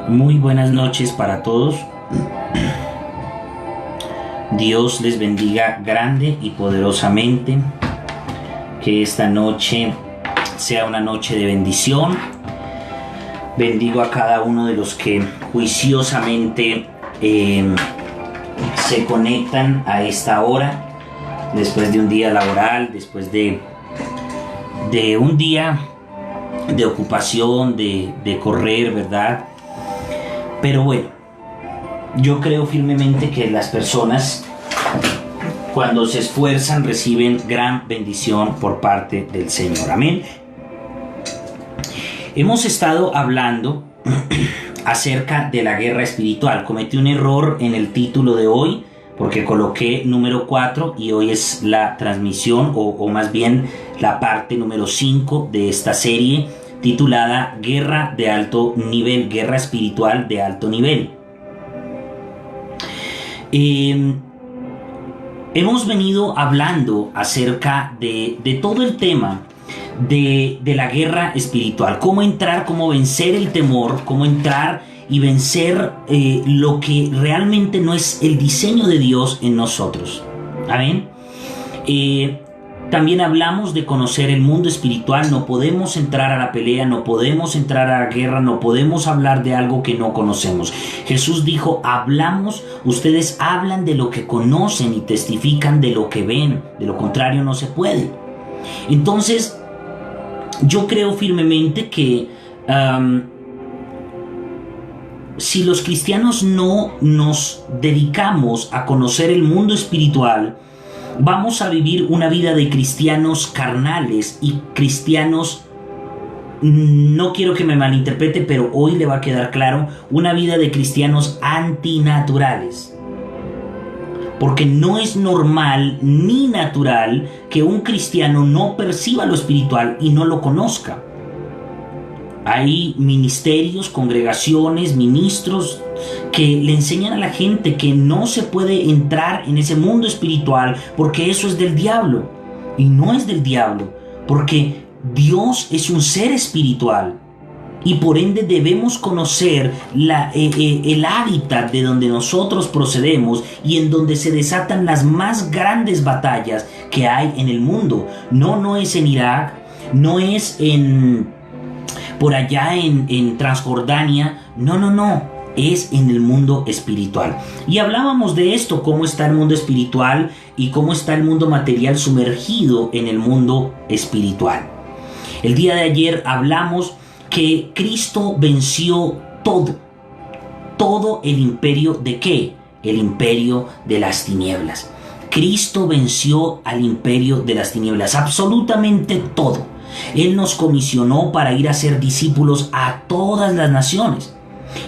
Muy buenas noches para todos. Dios les bendiga grande y poderosamente. Que esta noche sea una noche de bendición. Bendigo a cada uno de los que juiciosamente se conectan a esta hora, después de un día laboral, después de un día de ocupación, de correr, ¿verdad? Pero bueno, yo creo firmemente que las personas, cuando se esfuerzan, reciben gran bendición por parte del Señor. Amén. Hemos estado hablando acerca de la guerra espiritual. Cometí un error en el título de hoy porque coloqué número 4 y hoy es la transmisión o más bien la parte número 5 de esta serie titulada Guerra de Alto Nivel, Guerra Espiritual de Alto Nivel. Hemos venido hablando acerca de todo el tema de la guerra espiritual, cómo entrar, cómo vencer el temor, cómo entrar y vencer lo que realmente no es el diseño de Dios en nosotros. Amén. También hablamos de conocer el mundo espiritual. No podemos entrar a la pelea, no podemos entrar a la guerra, no podemos hablar de algo que no conocemos. Jesús dijo, ustedes hablan de lo que conocen y testifican de lo que ven, de lo contrario no se puede. Entonces, yo creo firmemente que si los cristianos no nos dedicamos a conocer el mundo espiritual, vamos a vivir una vida de cristianos carnales y cristianos, no quiero que me malinterprete, pero hoy le va a quedar claro, una vida de cristianos antinaturales. Porque no es normal ni natural que un cristiano no perciba lo espiritual y no lo conozca. Hay ministerios, congregaciones, ministros que le enseñan a la gente que no se puede entrar en ese mundo espiritual porque eso es del diablo. Y no es del diablo, porque Dios es un ser espiritual. Y por ende debemos conocer el hábitat de donde nosotros procedemos y en donde se desatan las más grandes batallas que hay en el mundo. No es en Irak, no es por allá en Transjordania, no, es en el mundo espiritual. Y hablábamos de esto, cómo está el mundo espiritual y cómo está el mundo material sumergido en el mundo espiritual. El día de ayer hablamos que Cristo venció todo el imperio ¿de qué? El imperio de las tinieblas. Cristo venció al imperio de las tinieblas, absolutamente todo. Él nos comisionó para ir a ser discípulos a todas las naciones.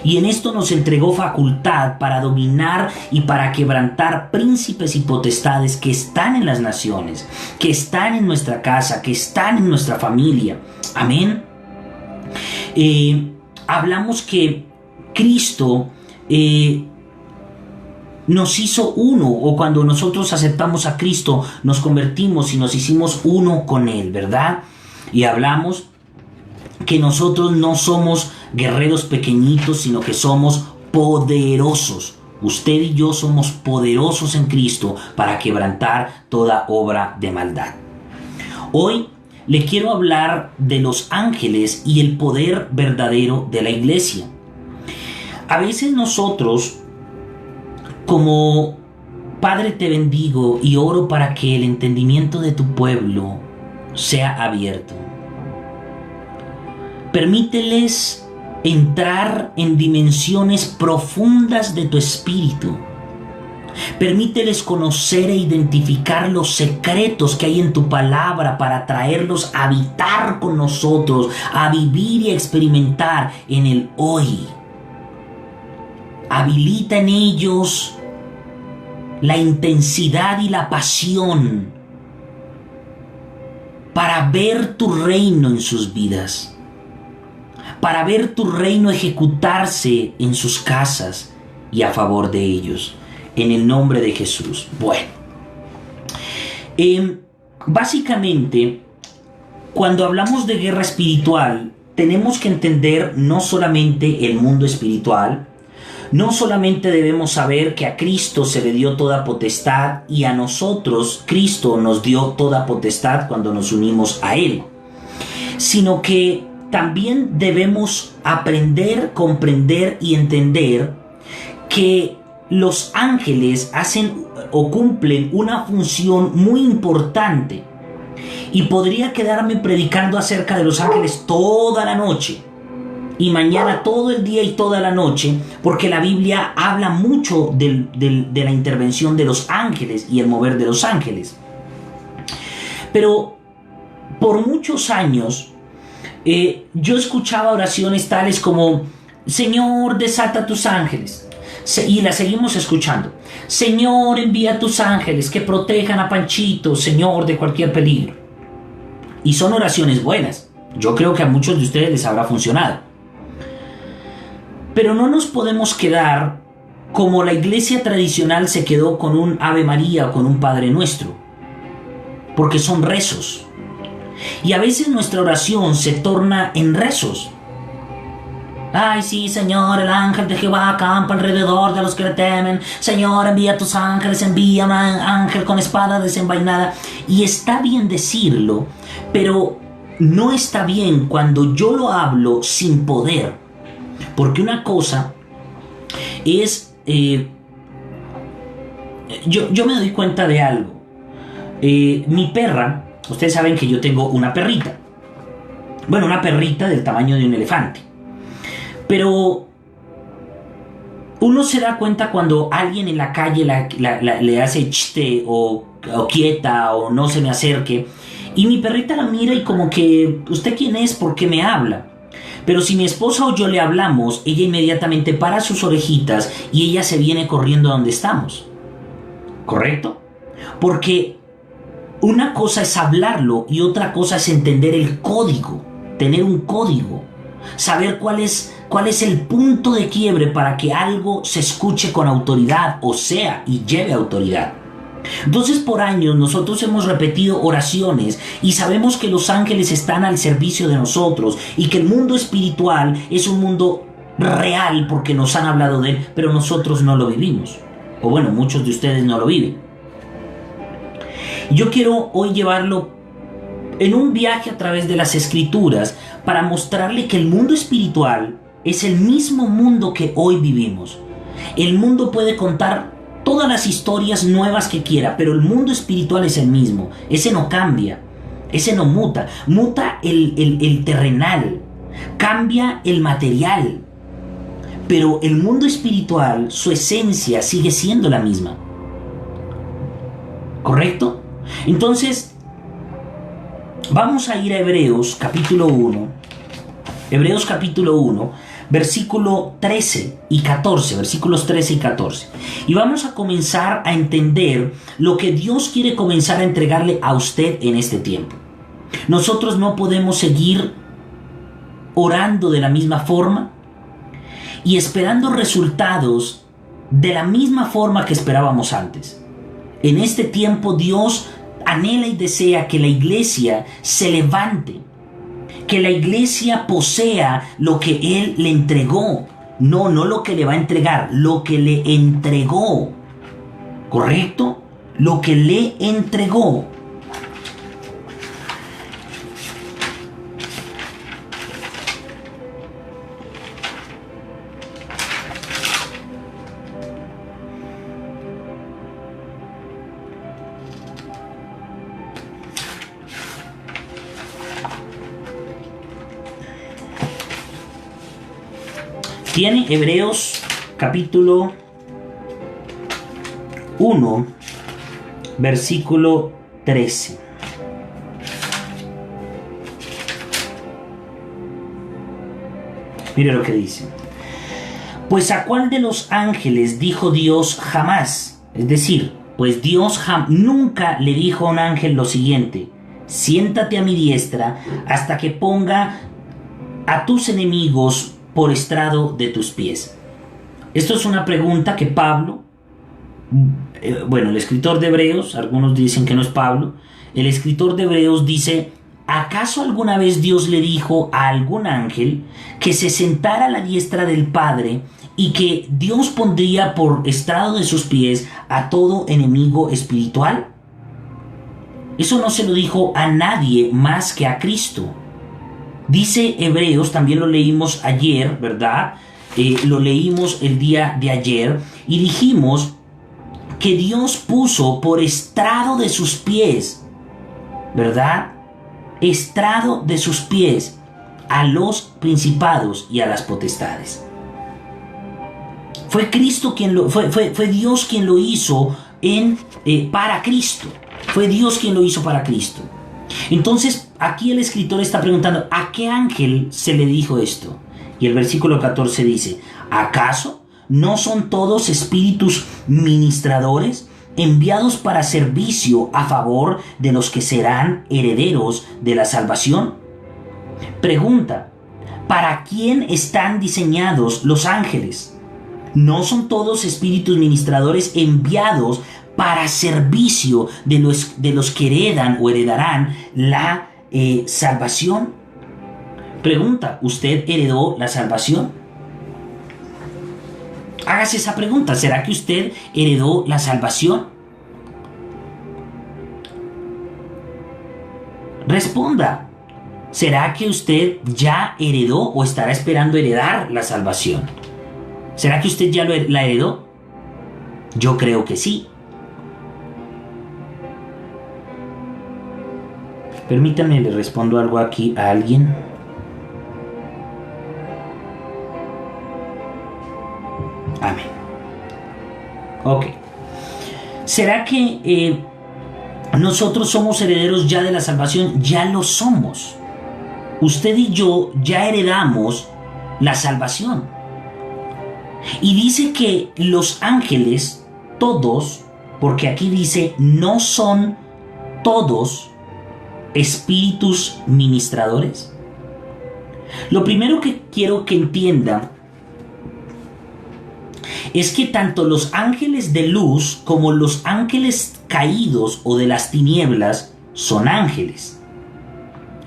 Y en esto nos entregó facultad para dominar y para quebrantar príncipes y potestades que están en las naciones, que están en nuestra casa, que están en nuestra familia. Amén. Hablamos que Cristo nos hizo uno, o cuando nosotros aceptamos a Cristo nos convertimos y nos hicimos uno con Él, ¿verdad? Y hablamos que nosotros no somos guerreros pequeñitos, sino que somos poderosos. Usted y yo somos poderosos en Cristo para quebrantar toda obra de maldad. Hoy le quiero hablar de los ángeles y el poder verdadero de la iglesia. A veces nosotros, como Padre, te bendigo y oro para que el entendimiento de tu pueblo sea abierto. Permíteles entrar en dimensiones profundas de tu espíritu. Permíteles conocer e identificar los secretos que hay en tu palabra para traerlos a habitar con nosotros, a vivir y a experimentar en el hoy. Habilita en ellos la intensidad y la pasión para ver tu reino en sus vidas, para ver tu reino ejecutarse en sus casas y a favor de ellos. En el nombre de Jesús. Bueno, básicamente, cuando hablamos de guerra espiritual, tenemos que entender no solamente el mundo espiritual, no solamente debemos saber que a Cristo se le dio toda potestad y a nosotros Cristo nos dio toda potestad cuando nos unimos a Él, sino que también debemos aprender, comprender y entender que los ángeles hacen o cumplen una función muy importante. Y podría quedarme predicando acerca de los ángeles toda la noche y mañana todo el día y toda la noche, porque la Biblia habla mucho de la intervención de los ángeles y el mover de los ángeles. Pero por muchos años yo escuchaba oraciones tales como: Señor, desata tus ángeles. Y la seguimos escuchando. Señor, envía tus ángeles que protejan a Panchito, Señor, de cualquier peligro. Y son oraciones buenas. Yo creo que a muchos de ustedes les habrá funcionado. Pero no nos podemos quedar como la iglesia tradicional se quedó con un Ave María o con un Padre Nuestro, porque son rezos. Y a veces nuestra oración se torna en rezos. Ay, sí, Señor, el ángel de Jehová acampa alrededor de los que le temen. Señor, envía tus ángeles, envía un ángel con espada desenvainada. Y está bien decirlo, pero no está bien cuando yo lo hablo sin poder. Porque una cosa es... yo me doy cuenta de algo. Mi perra, ustedes saben que yo tengo una perrita. Bueno, una perrita del tamaño de un elefante. Pero uno se da cuenta cuando alguien en la calle le hace chiste o quieta o no se me acerque. Y mi perrita la mira y como que: ¿usted quién es? ¿Por qué me habla? Pero si mi esposa o yo le hablamos, ella inmediatamente para sus orejitas y ella se viene corriendo a donde estamos. ¿Correcto? Porque una cosa es hablarlo y otra cosa es entender el código, tener un código, saber cuál es el punto de quiebre para que algo se escuche con autoridad, o sea, y lleve autoridad. Entonces, por años nosotros hemos repetido oraciones y sabemos que los ángeles están al servicio de nosotros y que el mundo espiritual es un mundo real porque nos han hablado de él, pero nosotros no lo vivimos. O bueno, muchos de ustedes no lo viven. Yo quiero hoy llevarlo en un viaje a través de las Escrituras para mostrarle que el mundo espiritual es el mismo mundo que hoy vivimos. El mundo puede contar todas las historias nuevas que quiera, pero el mundo espiritual es el mismo. Ese no cambia, ese no muta. Muta el terrenal, cambia el material, pero el mundo espiritual, su esencia sigue siendo la misma. ¿Correcto? Entonces, vamos a ir a Hebreos capítulo 1. Hebreos capítulo 1. Versículo 13 y 14, versículos 13 y 14. Y vamos a comenzar a entender lo que Dios quiere comenzar a entregarle a usted en este tiempo. Nosotros no podemos seguir orando de la misma forma y esperando resultados de la misma forma que esperábamos antes. En este tiempo Dios anhela y desea que la iglesia se levante, que la iglesia posea lo que Él le entregó. No lo que le va a entregar, lo que le entregó. ¿Correcto? Lo que le entregó. Tiene Hebreos capítulo 1, versículo 13. Mire lo que dice. Pues a cuál de los ángeles dijo Dios jamás. Es decir, pues Dios nunca le dijo a un ángel lo siguiente: siéntate a mi diestra hasta que ponga a tus enemigos por estrado de tus pies. Esto es una pregunta que Pablo, el escritor de Hebreos, algunos dicen que no es Pablo, el escritor de Hebreos dice: ¿acaso alguna vez Dios le dijo a algún ángel que se sentara a la diestra del Padre y que Dios pondría por estrado de sus pies a todo enemigo espiritual? Eso no se lo dijo a nadie más que a Cristo. Dice Hebreos, también lo leímos ayer, ¿verdad? Lo leímos el día de ayer y dijimos que Dios puso por estrado de sus pies, ¿verdad? Estrado de sus pies a los principados y a las potestades. Fue Cristo quien fue Dios quien lo hizo para Cristo. Fue Dios quien lo hizo para Cristo. Entonces, aquí el escritor está preguntando, ¿a qué ángel se le dijo esto? Y el versículo 14 dice, ¿acaso no son todos espíritus ministradores enviados para servicio a favor de los que serán herederos de la salvación? Pregunta, ¿para quién están diseñados los ángeles? ¿No son todos espíritus ministradores enviados para servicio de los que heredan o heredarán la salvación? Pregunta, ¿usted heredó la salvación? Hágase esa pregunta, ¿será que usted heredó la salvación? Responda, ¿será que usted ya heredó o estará esperando heredar la salvación? ¿Será que usted ya la heredó? Yo creo que sí. Permítanme, le respondo algo aquí a alguien. Amén. Ok. ¿Será que nosotros somos herederos ya de la salvación? Ya lo somos. Usted y yo ya heredamos la salvación. Y dice que los ángeles, todos, porque aquí dice, no son todos espíritus ministradores. Lo primero que quiero que entiendan es que tanto los ángeles de luz como los ángeles caídos o de las tinieblas son ángeles.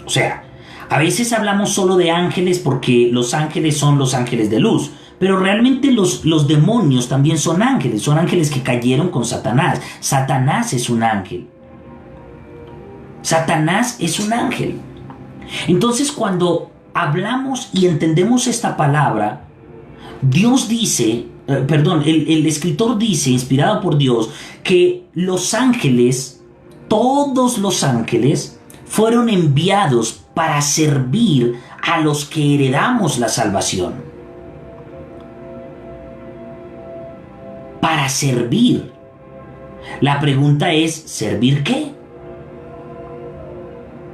O sea, a veces hablamos solo de ángeles porque los ángeles son los ángeles de luz, pero realmente los demonios también son ángeles que cayeron con Satanás. Satanás es un ángel. Satanás es un ángel. Entonces, cuando hablamos y entendemos esta palabra, Dios dice, el escritor dice, inspirado por Dios, que los ángeles, todos los ángeles, fueron enviados para servir a los que heredamos la salvación. Para servir. La pregunta es, ¿servir qué?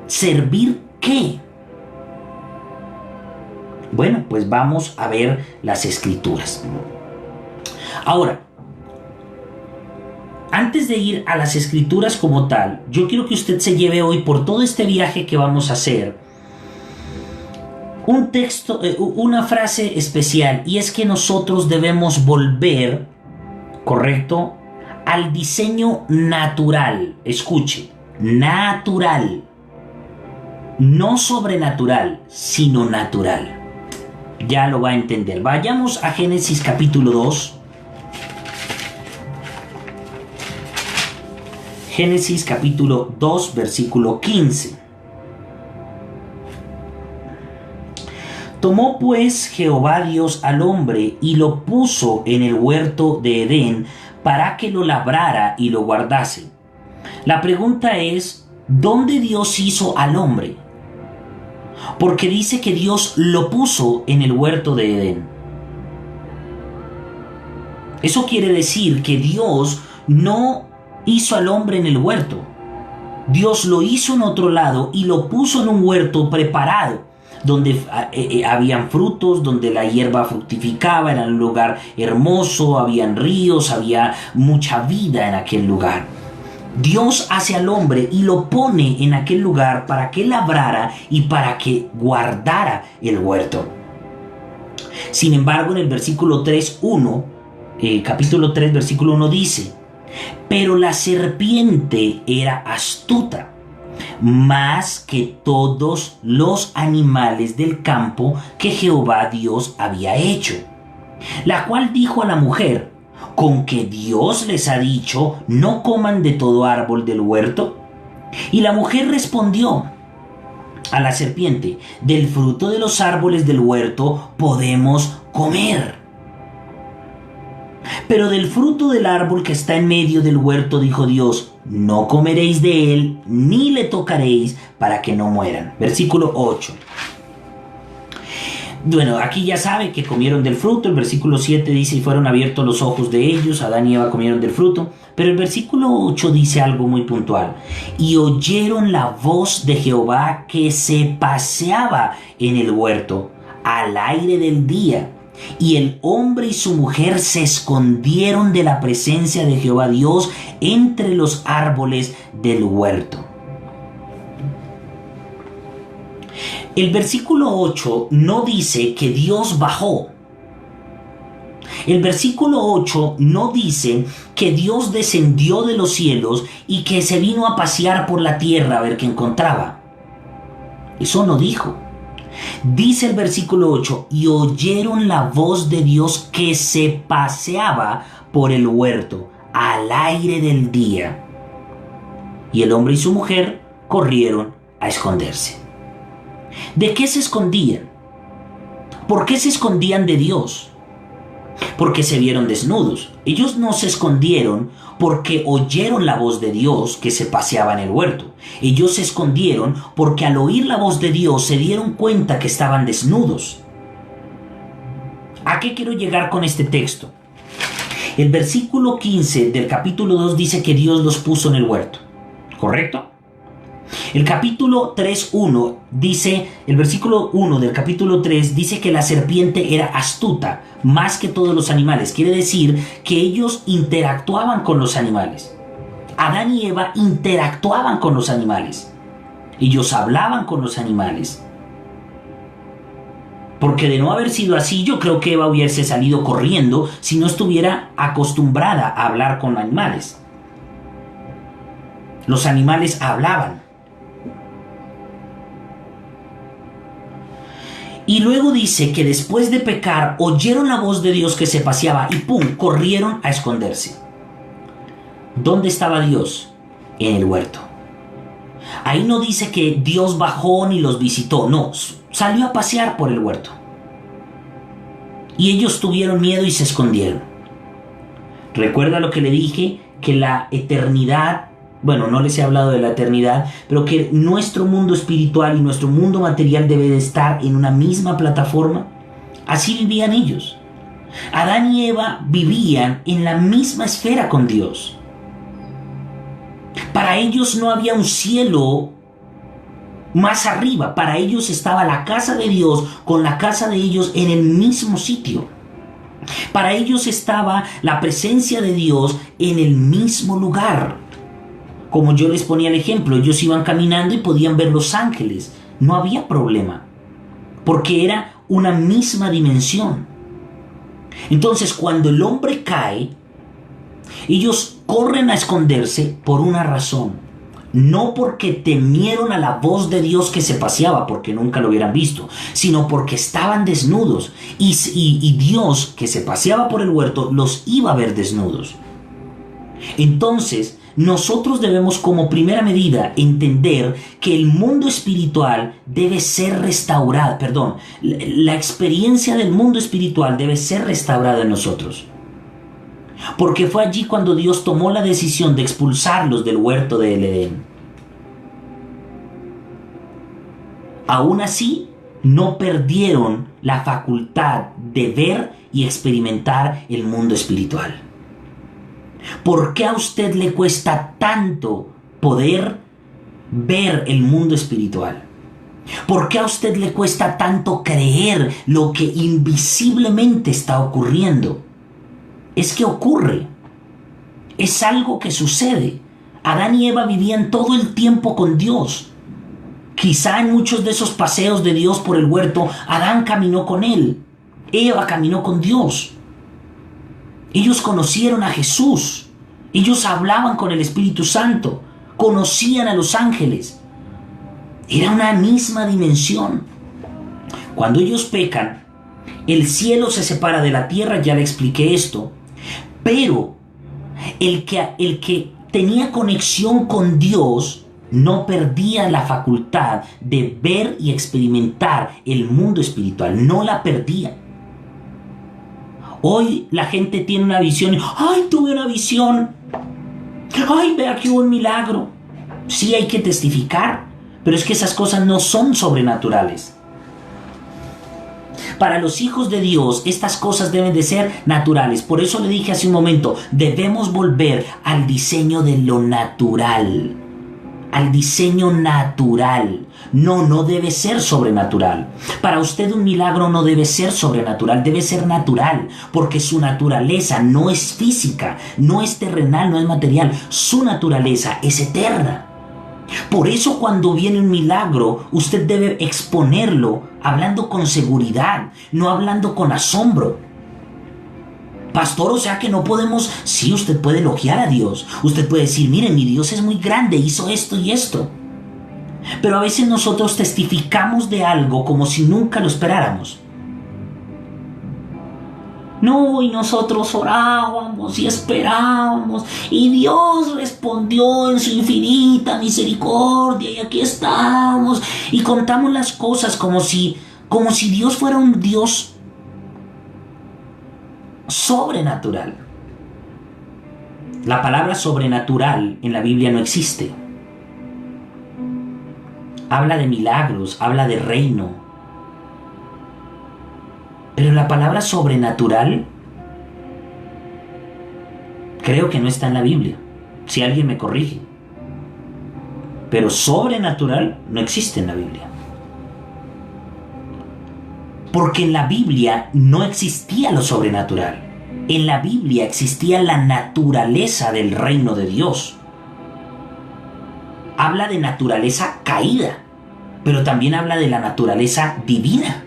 ¿Servir qué? Bueno, pues vamos a ver las escrituras. Ahora, antes de ir a las escrituras como tal, yo quiero que usted se lleve hoy por todo este viaje que vamos a hacer un texto, una frase especial, y es que nosotros debemos volver, ¿correcto?, al diseño natural. Escuche, natural. No sobrenatural, sino natural. Ya lo va a entender. Vayamos a Génesis capítulo 2. Génesis capítulo 2, versículo 15. Tomó pues Jehová Dios al hombre y lo puso en el huerto de Edén para que lo labrara y lo guardase. La pregunta es, ¿dónde Dios hizo al hombre? Porque dice que Dios lo puso en el huerto de Edén. Eso quiere decir que Dios no hizo al hombre en el huerto. Dios lo hizo en otro lado y lo puso en un huerto preparado, donde habían frutos, donde la hierba fructificaba, era un lugar hermoso, habían ríos, había mucha vida en aquel lugar. Dios hace al hombre y lo pone en aquel lugar para que labrara y para que guardara el huerto. Sin embargo, en el versículo 3:1, capítulo 3, versículo 1 dice: pero la serpiente era astuta, más que todos los animales del campo que Jehová Dios había hecho. La cual dijo a la mujer: ¿con que Dios les ha dicho, no coman de todo árbol del huerto? Y la mujer respondió a la serpiente: del fruto de los árboles del huerto podemos comer, pero del fruto del árbol que está en medio del huerto dijo Dios: no comeréis de él, ni le tocaréis, para que no mueran. Versículo 8. Bueno, aquí ya sabe que comieron del fruto. El versículo 7 dice: y fueron abiertos los ojos de ellos. Adán y Eva comieron del fruto. Pero el versículo 8 dice algo muy puntual: y oyeron la voz de Jehová que se paseaba en el huerto al aire del día. Y el hombre y su mujer se escondieron de la presencia de Jehová Dios entre los árboles del huerto. El versículo 8 no dice que Dios bajó. El versículo 8 no dice que Dios descendió de los cielos y que se vino a pasear por la tierra a ver qué encontraba. Eso no dijo. Dice el versículo 8: y oyeron la voz de Dios que se paseaba por el huerto al aire del día. Y el hombre y su mujer corrieron a esconderse. ¿De qué se escondían? ¿Por qué se escondían de Dios? Porque se vieron desnudos. Ellos no se escondieron porque oyeron la voz de Dios que se paseaba en el huerto. Ellos se escondieron porque al oír la voz de Dios se dieron cuenta que estaban desnudos. ¿A qué quiero llegar con este texto? El versículo 15 del capítulo 2 dice que Dios los puso en el huerto, ¿correcto? El capítulo 3:1 dice, el versículo 1 del capítulo 3 dice que la serpiente era astuta más que todos los animales. Quiere decir que ellos interactuaban con los animales. Adán y Eva interactuaban con los animales. Ellos hablaban con los animales. Porque de no haber sido así, yo creo que Eva hubiese salido corriendo si no estuviera acostumbrada a hablar con animales. Los animales hablaban. Y luego dice que después de pecar, oyeron la voz de Dios que se paseaba y ¡pum!, corrieron a esconderse. ¿Dónde estaba Dios? En el huerto. Ahí no dice que Dios bajó ni los visitó, no, salió a pasear por el huerto. Y ellos tuvieron miedo y se escondieron. Recuerda lo que le dije, que la eternidad, bueno, no les he hablado de la eternidad, pero que nuestro mundo espiritual y nuestro mundo material debe de estar en una misma plataforma. Así vivían ellos. Adán y Eva vivían en la misma esfera con Dios. Para ellos no había un cielo más arriba. Para ellos estaba la casa de Dios con la casa de ellos en el mismo sitio. Para ellos estaba la presencia de Dios en el mismo lugar. Como yo les ponía el ejemplo, ellos iban caminando y podían ver los ángeles. No había problema, porque era una misma dimensión. Entonces, cuando el hombre cae, ellos corren a esconderse por una razón. No porque temieron a la voz de Dios que se paseaba, porque nunca lo hubieran visto, sino porque estaban desnudos. Y Dios, que se paseaba por el huerto, los iba a ver desnudos. Entonces, nosotros debemos, como primera medida, entender que el mundo espiritual debe ser restaurado, la experiencia del mundo espiritual debe ser restaurada en nosotros. Porque fue allí cuando Dios tomó la decisión de expulsarlos del huerto del Edén. Aún así, no perdieron la facultad de ver y experimentar el mundo espiritual. ¿Por qué a usted le cuesta tanto poder ver el mundo espiritual? ¿Por qué a usted le cuesta tanto creer lo que invisiblemente está ocurriendo? Es que ocurre. Es algo que sucede. Adán y Eva vivían todo el tiempo con Dios. Quizá en muchos de esos paseos de Dios por el huerto, Adán caminó con él. Eva caminó con Dios. Ellos conocieron a Jesús. Ellos hablaban con el Espíritu Santo. Conocían a los ángeles. Era una misma dimensión. Cuando ellos pecan, el cielo se separa de la tierra, ya le expliqué esto, pero el que tenía conexión con Dios no perdía la facultad de ver y experimentar el mundo espiritual, no la perdía. Hoy la gente tiene una visión, ¡ay, tuve una visión! ¡Ay, vea que hubo un milagro! Sí, hay que testificar, pero es que esas cosas no son sobrenaturales. Para los hijos de Dios, estas cosas deben de ser naturales. Por eso le dije hace un momento, debemos volver al diseño de lo natural. Al diseño natural. No debe ser sobrenatural. Para usted un milagro no debe ser sobrenatural, debe ser natural, porque su naturaleza no es física, no es terrenal, no es material. Su naturaleza es eterna. Por eso cuando viene un milagro, usted debe exponerlo hablando con seguridad, no hablando con asombro. Pastor, o sea que no podemos... Sí, usted puede elogiar a Dios. Usted puede decir, miren, mi Dios es muy grande, hizo esto y esto. Pero a veces nosotros testificamos de algo como si nunca lo esperáramos. No, y nosotros orábamos y esperábamos y Dios respondió en su infinita misericordia y aquí estamos y contamos las cosas como si Dios fuera un Dios sobrenatural. La palabra sobrenatural en la Biblia no existe. Habla de milagros, habla de reino. Pero la palabra sobrenatural creo que no está en la Biblia. Si alguien me corrige. Pero sobrenatural no existe en la Biblia. Porque en la Biblia no existía lo sobrenatural. En la Biblia existía la naturaleza del reino de Dios. Habla de naturaleza caída, pero también habla de la naturaleza divina.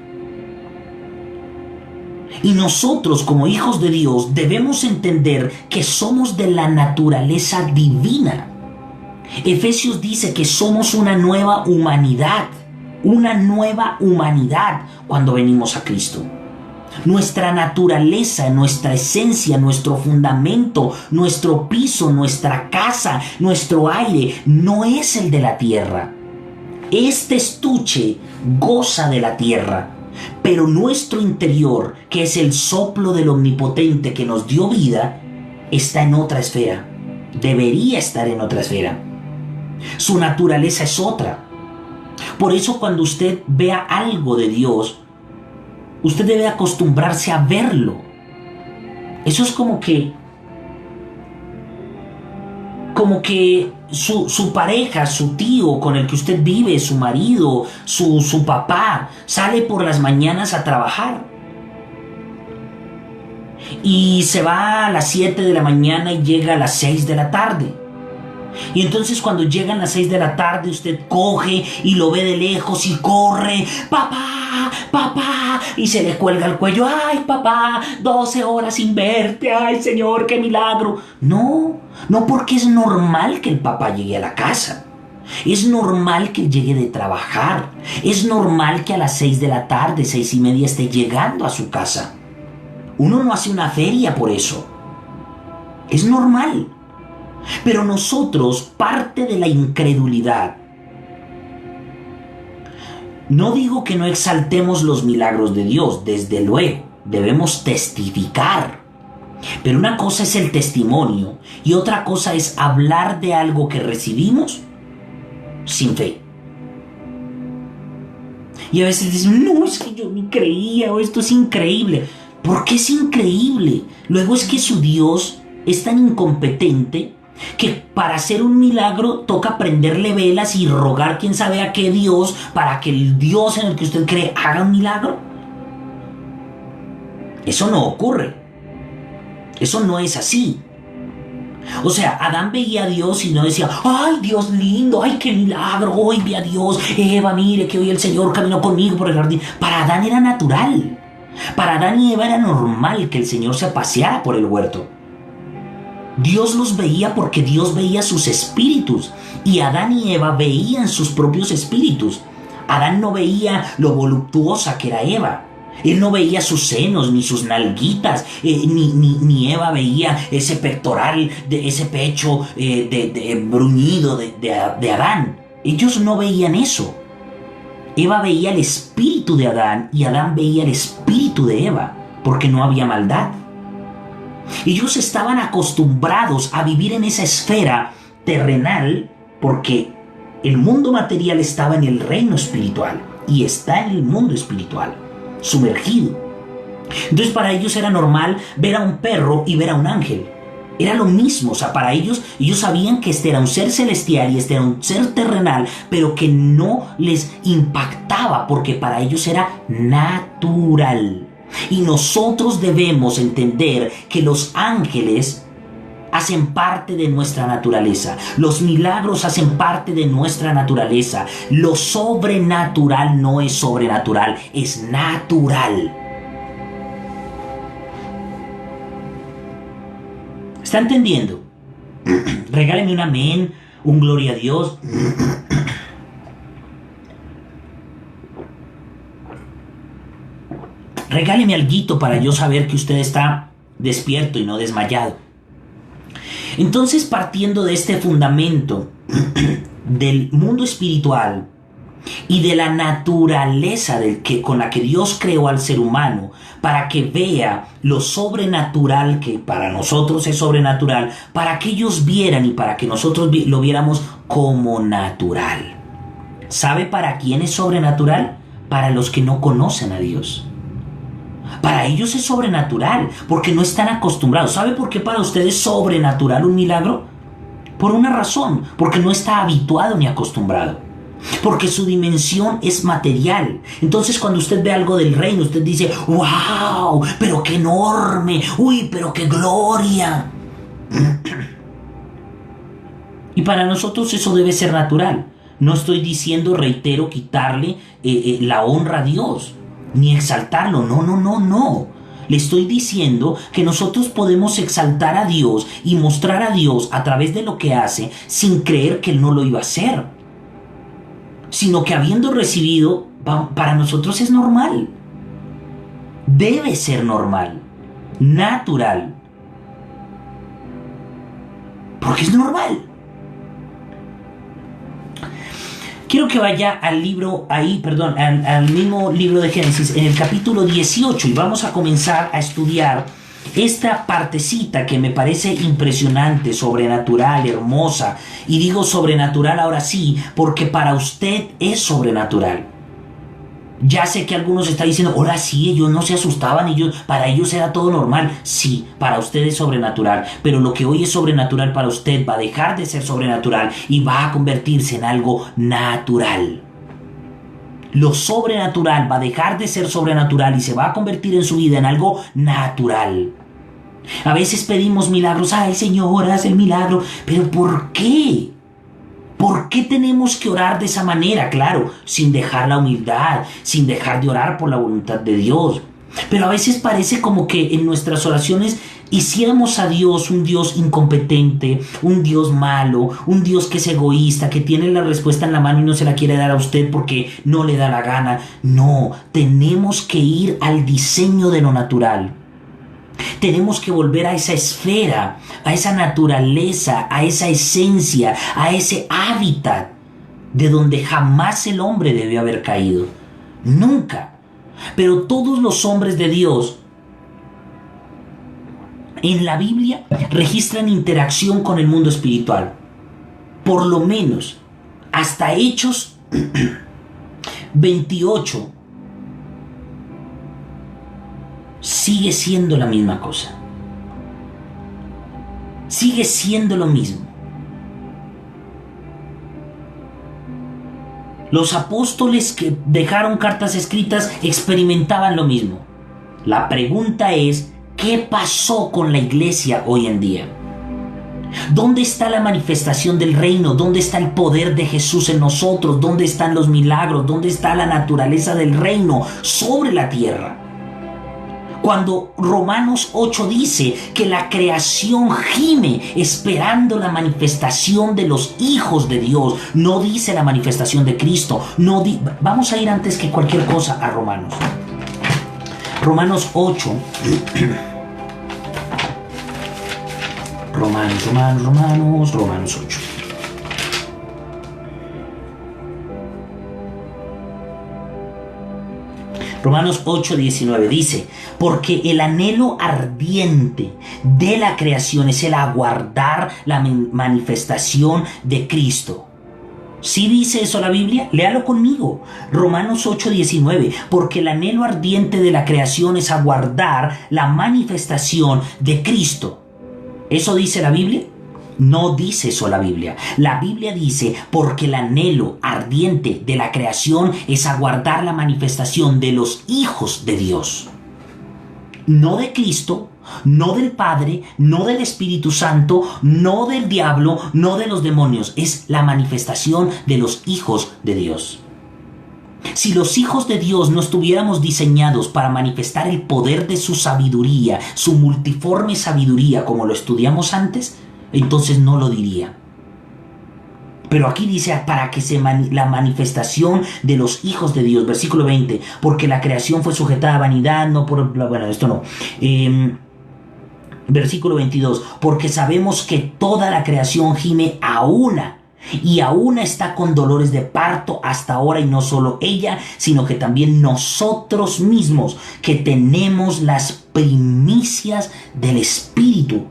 Y nosotros como hijos de Dios debemos entender que somos de la naturaleza divina. Efesios dice que somos una nueva humanidad cuando venimos a Cristo. Nuestra naturaleza, nuestra esencia, nuestro fundamento, nuestro piso, nuestra casa, nuestro aire, no es el de la tierra. Este estuche goza de la tierra, pero nuestro interior, que es el soplo del Omnipotente que nos dio vida, está en otra esfera. Debería estar en otra esfera. Su naturaleza es otra. Por eso cuando usted vea algo de Dios, usted debe acostumbrarse a verlo. Eso es como que su pareja, su tío con el que usted vive, su marido, su papá, sale por las mañanas a trabajar. Y se va a las 7 de la mañana y llega a las 6 de la tarde. Y entonces cuando llegan las 6 de la tarde usted coge y lo ve de lejos y corre, papá, papá, y se le cuelga el cuello, ay papá, 12 horas sin verte, ay Señor, qué milagro. No porque es normal que el papá llegue a la casa, es normal que llegue de trabajar, es normal que a las 6 de la tarde, 6:30 esté llegando a su casa. Uno no hace una feria por eso, es normal. Pero nosotros, parte de la incredulidad, no digo que no exaltemos los milagros de Dios, desde luego, debemos testificar. Pero una cosa es el testimonio y otra cosa es hablar de algo que recibimos sin fe. Y a veces dicen, no, es que yo ni creía, o esto es increíble. ¿Por qué es increíble? Luego es que su Dios es tan incompetente que para hacer un milagro toca prenderle velas y rogar quién sabe a qué Dios para que el Dios en el que usted cree haga un milagro. Eso no ocurre. Eso no es así. O sea, Adán veía a Dios y no decía, ay Dios lindo, ay qué milagro, hoy vi a Dios, Eva mire que hoy el Señor caminó conmigo por el jardín. Para Adán era natural. Para Adán y Eva era normal que el Señor se paseara por el huerto. Dios los veía porque Dios veía sus espíritus. Y Adán y Eva veían sus propios espíritus. Adán no veía lo voluptuosa que era Eva. Él no veía sus senos ni sus nalguitas, ni Eva veía ese pectoral, ese pecho bruñido de Adán. Ellos no veían eso. Eva veía el espíritu de Adán y Adán veía el espíritu de Eva, porque no había maldad. Ellos estaban acostumbrados a vivir en esa esfera terrenal porque el mundo material estaba en el reino espiritual y está en el mundo espiritual, sumergido. Entonces para ellos era normal ver a un perro y ver a un ángel. Era lo mismo, o sea, para ellos sabían que este era un ser celestial y este era un ser terrenal, pero que no les impactaba porque para ellos era natural. Y nosotros debemos entender que los ángeles hacen parte de nuestra naturaleza. Los milagros hacen parte de nuestra naturaleza. Lo sobrenatural no es sobrenatural, es natural. ¿Está entendiendo? Regáleme un amén, un gloria a Dios. Regáleme alguito para yo saber que usted está despierto y no desmayado. Entonces, partiendo de este fundamento del mundo espiritual y de la naturaleza con la que Dios creó al ser humano, para que vea lo sobrenatural que para nosotros es sobrenatural, para que ellos vieran y para que nosotros lo viéramos como natural. ¿Sabe para quién es sobrenatural? Para los que no conocen a Dios. Para ellos es sobrenatural, porque no están acostumbrados. ¿Sabe por qué para ustedes es sobrenatural un milagro? Por una razón, porque no está habituado ni acostumbrado. Porque su dimensión es material. Entonces cuando usted ve algo del reino, usted dice, ¡wow! ¡Pero qué enorme! ¡Uy, pero qué gloria! Y para nosotros eso debe ser natural. No estoy diciendo, reitero, quitarle la honra a Dios, ni exaltarlo. No. Le estoy diciendo que nosotros podemos exaltar a Dios y mostrar a Dios a través de lo que hace sin creer que Él no lo iba a hacer, sino que habiendo recibido, para nosotros es normal. Debe ser normal, natural, porque es normal. Quiero que vaya al mismo libro de Génesis, en el capítulo 18, y vamos a comenzar a estudiar esta partecita que me parece impresionante, sobrenatural, hermosa. Y digo sobrenatural ahora sí, porque para usted es sobrenatural. Ya sé que algunos están diciendo, ahora sí, ellos no se asustaban, para ellos era todo normal. Sí, para usted es sobrenatural, pero lo que hoy es sobrenatural para usted va a dejar de ser sobrenatural y va a convertirse en algo natural. Lo sobrenatural va a dejar de ser sobrenatural y se va a convertir en su vida en algo natural. A veces pedimos milagros, ¡ay, Señor, haz el milagro! ¿Pero por qué? ¿Por qué tenemos que orar de esa manera? Claro, sin dejar la humildad, sin dejar de orar por la voluntad de Dios. Pero a veces parece como que en nuestras oraciones hiciéramos a Dios un Dios incompetente, un Dios malo, un Dios que es egoísta, que tiene la respuesta en la mano y no se la quiere dar a usted porque no le da la gana. No, tenemos que ir al diseño de lo natural. Tenemos que volver a esa esfera, a esa naturaleza, a esa esencia, a ese hábitat de donde jamás el hombre debió haber caído. Nunca. Pero todos los hombres de Dios en la Biblia registran interacción con el mundo espiritual. Por lo menos hasta Hechos 28 sigue siendo la misma cosa. Sigue siendo lo mismo. Los apóstoles que dejaron cartas escritas experimentaban lo mismo. La pregunta es, ¿qué pasó con la iglesia hoy en día? ¿Dónde está la manifestación del reino? ¿Dónde está el poder de Jesús en nosotros? ¿Dónde están los milagros? ¿Dónde está la naturaleza del reino sobre la tierra? Cuando Romanos 8 dice que la creación gime esperando la manifestación de los hijos de Dios, no dice la manifestación de Cristo. Vamos a ir antes que cualquier cosa a Romanos. Romanos 8. Romanos 8. Romanos 8:19 dice: porque el anhelo ardiente de la creación es el aguardar la manifestación de Cristo. ¿Sí dice eso la Biblia? Léalo conmigo. Romanos 8:19. Porque el anhelo ardiente de la creación es aguardar la manifestación de Cristo. ¿Eso dice la Biblia? No dice eso la Biblia. La Biblia dice: porque el anhelo ardiente de la creación es aguardar la manifestación de los hijos de Dios. No de Cristo, no del Padre, no del Espíritu Santo, no del diablo, no de los demonios. Es la manifestación de los hijos de Dios. Si los hijos de Dios no estuviéramos diseñados para manifestar el poder de su sabiduría, su multiforme sabiduría, como lo estudiamos antes, entonces no lo diría. Pero aquí dice: para que la manifestación de los hijos de Dios. Versículo 20. Porque la creación fue sujetada a vanidad, no por... Bueno, esto no. Versículo 22. Porque sabemos que toda la creación gime a una, y a una está con dolores de parto hasta ahora, y no solo ella, sino que también nosotros mismos, que tenemos las primicias del Espíritu.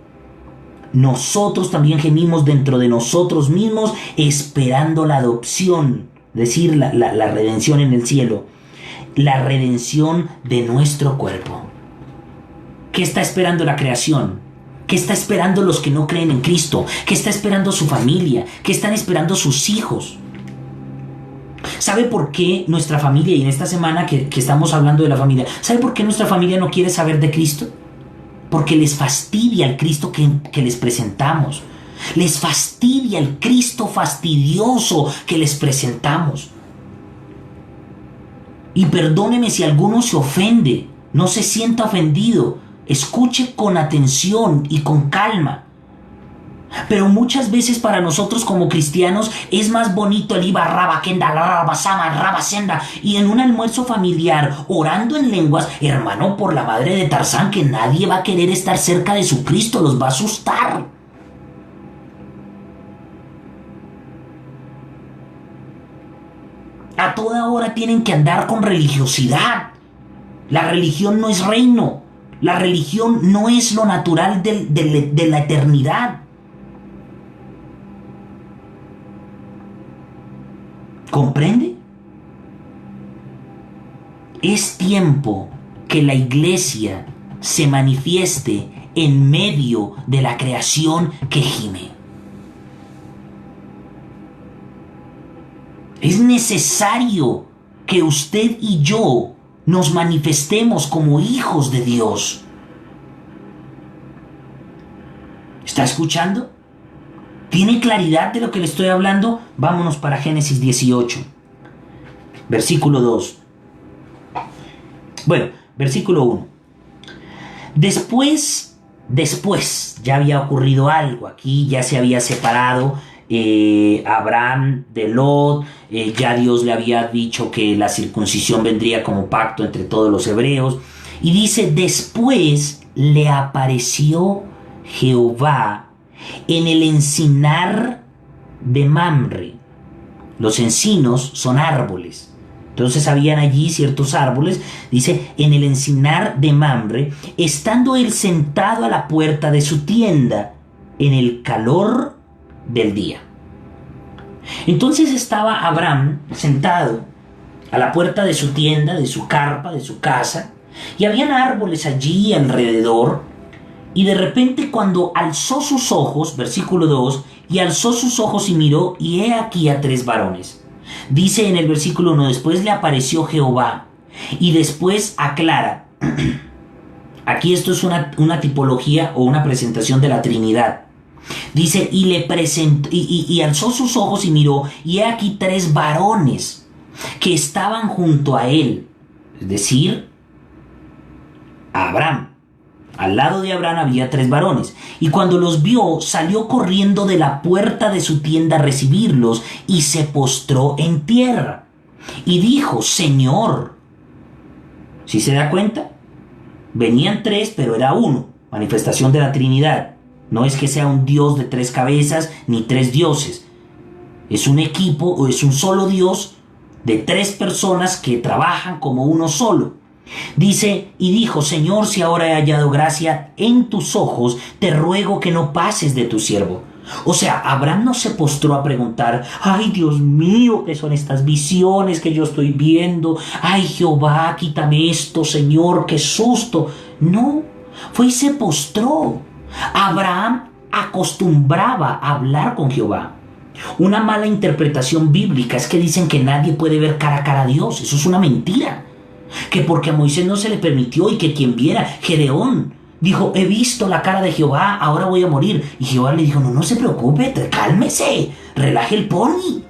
Nosotros también gemimos dentro de nosotros mismos, esperando la adopción, es decir, la redención en el cielo, la redención de nuestro cuerpo. ¿Qué está esperando la creación? ¿Qué está esperando los que no creen en Cristo? ¿Qué está esperando su familia? ¿Qué están esperando sus hijos? ¿Sabe por qué nuestra familia, y en esta semana que estamos hablando de la familia, ¿sabe por qué nuestra familia no quiere saber de Cristo? Porque les fastidia el Cristo que les presentamos. Les fastidia el Cristo fastidioso que les presentamos. Y perdóneme si alguno se ofende. No se sienta ofendido. Escuche con atención y con calma. Pero muchas veces para nosotros como cristianos es más bonito el Iba Raba Kenda Raba Sama Raba Senda, y en un almuerzo familiar orando en lenguas, hermano, por la madre de Tarzán, que nadie va a querer estar cerca de su Cristo, los va a asustar. A toda hora tienen que andar con religiosidad. La religión no es reino. La religión no es lo natural de la eternidad. ¿Comprende? Es tiempo que la iglesia se manifieste en medio de la creación que gime. Es necesario que usted y yo nos manifestemos como hijos de Dios. ¿Está escuchando? ¿Tiene claridad de lo que le estoy hablando? Vámonos para Génesis 18, versículo 2. Bueno, versículo 1. Después, ya había ocurrido algo. Aquí ya se había separado Abraham de Lot. Ya Dios le había dicho que la circuncisión vendría como pacto entre todos los hebreos. Y dice: después le apareció Jehová en el encinar de Mamre. Los encinos son árboles. Entonces habían allí ciertos árboles. Dice: en el encinar de Mamre, estando él sentado a la puerta de su tienda en el calor del día. Entonces estaba Abraham sentado a la puerta de su tienda, de su carpa, de su casa, y habían árboles allí alrededor. Y de repente, cuando alzó sus ojos, versículo 2, y alzó sus ojos y miró, y he aquí a 3 varones. Dice en el versículo 1, después le apareció Jehová, y después aclara. Aquí esto es una tipología o una presentación de la Trinidad. Dice: y le presentó, y alzó sus ojos y miró, y he aquí 3 varones que estaban junto a él. Es decir, a Abraham. Al lado de Abraham había 3 varones, y cuando los vio, salió corriendo de la puerta de su tienda a recibirlos, y se postró en tierra, y dijo: Señor. ¿Sí se da cuenta? Venían 3, pero era uno, manifestación de la Trinidad. No es que sea un Dios de 3 cabezas, ni 3 dioses. Es un equipo, o es un solo Dios de 3 personas que trabajan como uno solo. Dice, y dijo: Señor, si ahora he hallado gracia en tus ojos, te ruego que no pases de tu siervo. O sea, Abraham no se postró a preguntar: ay, Dios mío, ¿qué son estas visiones que yo estoy viendo? Ay, Jehová, quítame esto, Señor, qué susto. No, fue y se postró. Abraham acostumbraba a hablar con Jehová. Una mala interpretación bíblica es que dicen que nadie puede ver cara a cara a Dios. Eso es una mentira. Que porque a Moisés no se le permitió y que quien viera, Gedeón dijo: he visto la cara de Jehová, ahora voy a morir. Y Jehová le dijo: no se preocupe, cálmese, relaje el pony,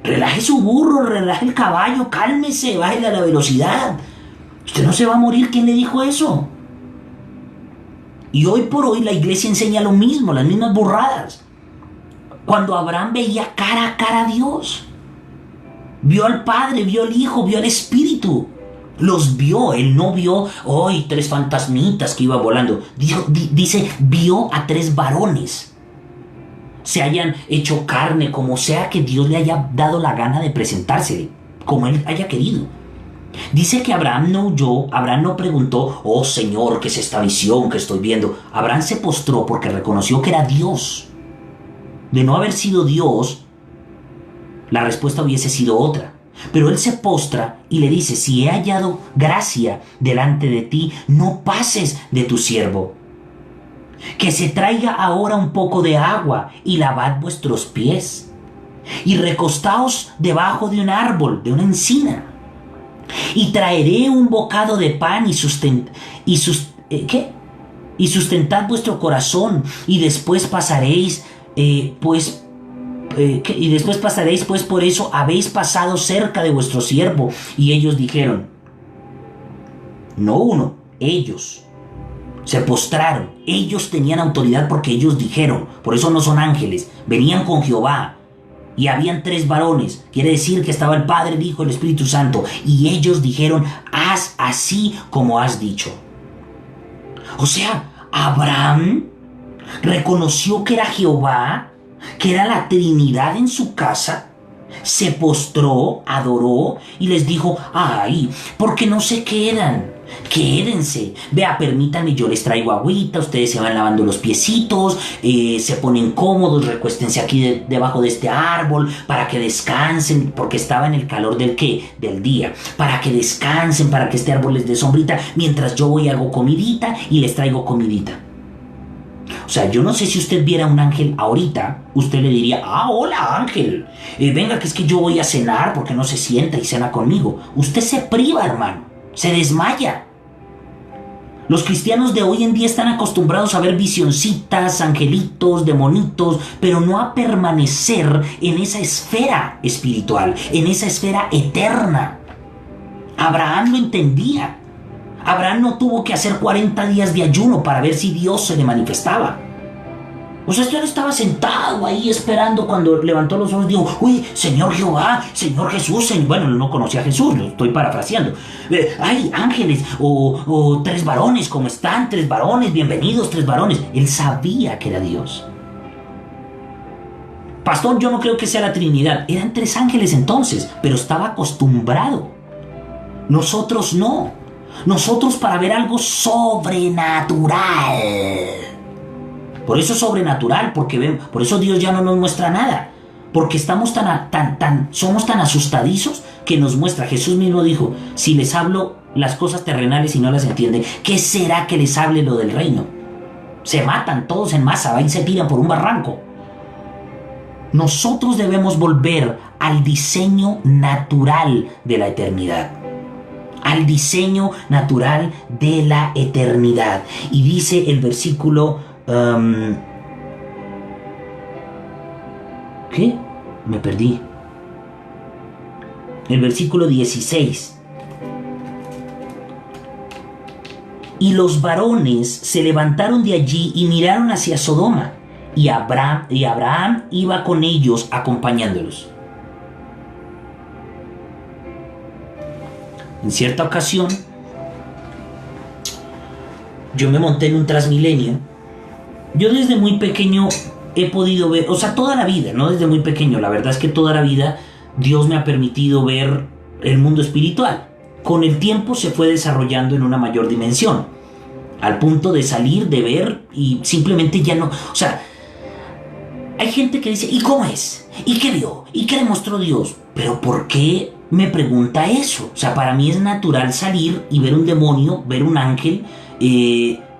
relaje su burro, relaje el caballo, cálmese, bájale a la velocidad. Usted no se va a morir. ¿Quién le dijo eso? Y hoy por hoy la iglesia enseña lo mismo, las mismas burradas. Cuando Abraham veía cara a cara a Dios, vio al Padre, vio al Hijo, vio al Espíritu. Los vio, él no vio hoy 3 fantasmitas que iban volando. Dice, vio a 3 varones. Se hayan hecho carne, como sea que Dios le haya dado la gana de presentársele, como él haya querido. Dice que Abraham no huyó, Abraham no preguntó: oh Señor, ¿qué es esta visión que estoy viendo? Abraham se postró porque reconoció que era Dios. De no haber sido Dios, la respuesta hubiese sido otra. Pero él se postra y le dice: si he hallado gracia delante de ti, no pases de tu siervo. Que se traiga ahora un poco de agua y lavad vuestros pies. Y recostaos debajo de un árbol, de una encina. Y traeré un bocado de pan y sustentad vuestro corazón. Y después pasaréis, pues por eso habéis pasado cerca de vuestro siervo. Y ellos dijeron, no uno, ellos se postraron. Ellos tenían autoridad porque ellos dijeron. Por eso no son ángeles, venían con Jehová. Y habían 3 varones, quiere decir que estaba el Padre, el Hijo y el Espíritu Santo. Y ellos dijeron: haz así como has dicho. O sea, Abraham reconoció que era Jehová, que era la Trinidad en su casa, se postró, adoró y les dijo: ay, ¿por qué no se quedan? Quédense, vea, permítanme, yo les traigo agüita, ustedes se van lavando los piecitos, se ponen cómodos, recuéstense aquí debajo de este árbol para que descansen, porque estaba en el calor del día, para que descansen, para que este árbol les dé sombrita, mientras yo voy y hago comidita y les traigo comidita. O sea, yo no sé si usted viera un ángel ahorita, usted le diría: ah, hola ángel, venga, que es que yo voy a cenar, porque no se sienta y cena conmigo. Usted se priva, hermano, se desmaya. Los cristianos de hoy en día están acostumbrados a ver visioncitas, angelitos, demonitos, pero no a permanecer en esa esfera espiritual, en esa esfera eterna. Abraham lo entendía. Abraham no tuvo que hacer 40 días de ayuno para ver si Dios se le manifestaba. O sea, él estaba sentado ahí esperando. Cuando levantó los ojos dijo: uy, Señor Jehová, Señor Jesús. Bueno, él no conocía a Jesús, lo estoy parafraseando. Ay, ángeles, o 3 varones, ¿cómo están? 3 varones, bienvenidos 3 varones. Él sabía que era Dios. Pastor, yo no creo que sea la Trinidad. Eran 3 ángeles entonces, pero estaba acostumbrado. Nosotros no. Nosotros, para ver algo sobrenatural. Por eso es sobrenatural, por eso Dios ya no nos muestra nada. Porque estamos somos tan asustadizos que nos muestra. Jesús mismo dijo: si les hablo las cosas terrenales y no las entienden, ¿qué será que les hable lo del reino? Se matan todos en masa, van y se tiran por un barranco. Nosotros debemos volver al diseño natural de la eternidad. Al diseño natural de la eternidad. Y dice el versículo... ¿qué? Me perdí. El versículo 16. Y los varones se levantaron de allí y miraron hacia Sodoma, y Abraham iba con ellos acompañándolos. En cierta ocasión, yo me monté en un Transmilenio. Yo desde muy pequeño he podido ver, o sea, toda la vida, no desde muy pequeño, la verdad es que toda la vida Dios me ha permitido ver el mundo espiritual. Con el tiempo se fue desarrollando en una mayor dimensión, al punto de salir, de ver y simplemente ya no, o sea, hay gente que dice, ¿y cómo es? ¿Y qué vio? ¿Y qué le mostró Dios? Pero ¿por qué me pregunta eso? O sea, para mí es natural salir y ver un demonio, ver un ángel,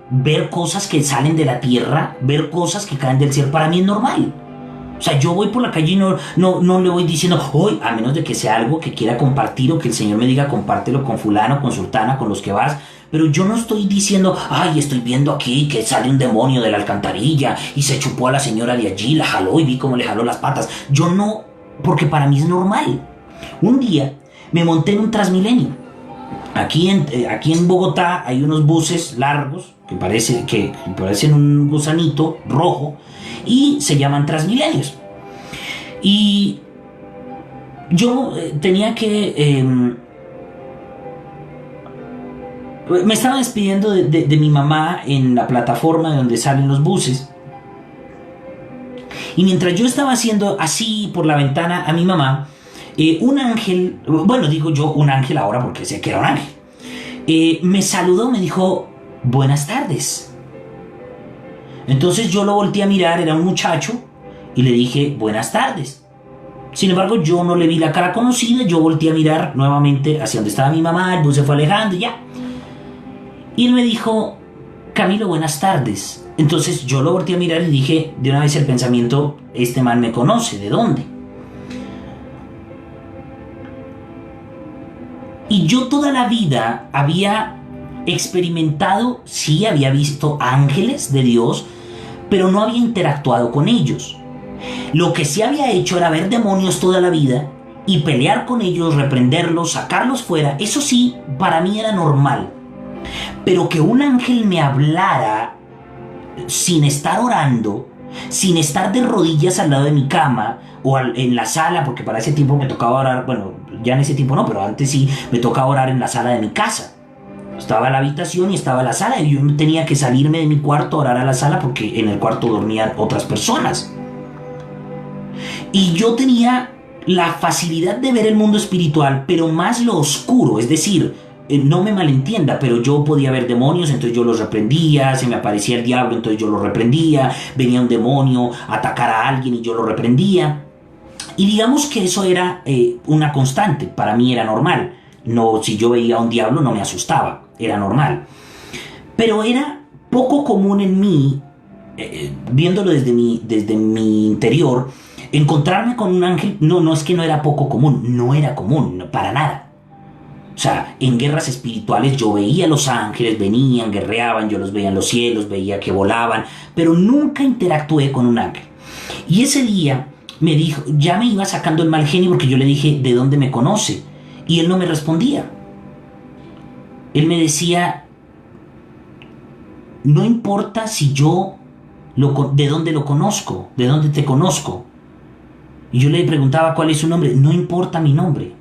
ver cosas que salen de la tierra, ver cosas que caen del cielo. Para mí es normal. O sea, yo voy por la calle y no le voy diciendo, hoy, a menos de que sea algo que quiera compartir o que el Señor me diga, compártelo con fulano, con sultana, con los que vas. Pero yo no estoy diciendo, ay, estoy viendo aquí que sale un demonio de la alcantarilla y se chupó a la señora de allí, la jaló y vi cómo le jaló las patas. Yo no, porque para mí es normal. Un día me monté en un Transmilenio. Aquí en Bogotá hay unos buses largos que parecen un gusanito rojo y se llaman Transmilenios. Y yo tenía que... me estaba despidiendo de mi mamá en la plataforma de donde salen los buses. Y mientras yo estaba haciendo así por la ventana a mi mamá, un ángel, bueno, digo yo un ángel ahora porque sé que era un ángel, me saludó, me dijo, buenas tardes. Entonces yo lo volteé a mirar, era un muchacho, y le dije, buenas tardes. Sin embargo, yo no le vi la cara conocida, yo volteé a mirar nuevamente hacia donde estaba mi mamá, el bus se fue alejando y ya. Y él me dijo, Camilo, buenas tardes. Entonces yo lo volteé a mirar y dije, de una vez el pensamiento, este man me conoce, ¿de dónde? Y yo toda la vida había experimentado, sí, había visto ángeles de Dios, pero no había interactuado con ellos. Lo que sí había hecho era ver demonios toda la vida y pelear con ellos, reprenderlos, sacarlos fuera. Eso sí, para mí era normal. Pero que un ángel me hablara sin estar orando, sin estar de rodillas al lado de mi cama o en la sala, porque para ese tiempo me tocaba orar, bueno, ya en ese tiempo no, pero antes sí me tocaba orar en la sala de mi casa. Estaba la habitación y estaba la sala y yo tenía que salirme de mi cuarto a orar a la sala porque en el cuarto dormían otras personas. Y yo tenía la facilidad de ver el mundo espiritual, pero más lo oscuro, es decir, no me malentienda, pero yo podía ver demonios, entonces yo los reprendía, se me aparecía el diablo, entonces yo lo reprendía, venía un demonio a atacar a alguien y yo lo reprendía. Y digamos que eso era una constante, para mí era normal. No, si yo veía a un diablo no me asustaba, era normal. Pero era poco común en mí, viéndolo desde mi interior, encontrarme con un ángel. No es que no era poco común, no era común, no, para nada. O sea, en guerras espirituales yo veía a los ángeles, venían, guerreaban, yo los veía en los cielos, veía que volaban, pero nunca interactué con un ángel. Y ese día me dijo, ya me iba sacando el mal genio porque yo le dije, ¿de dónde me conoce? Y él no me respondía. Él me decía, no importa si yo, ¿de dónde lo conozco? ¿De dónde te conozco? Y yo le preguntaba cuál es su nombre. No importa mi nombre.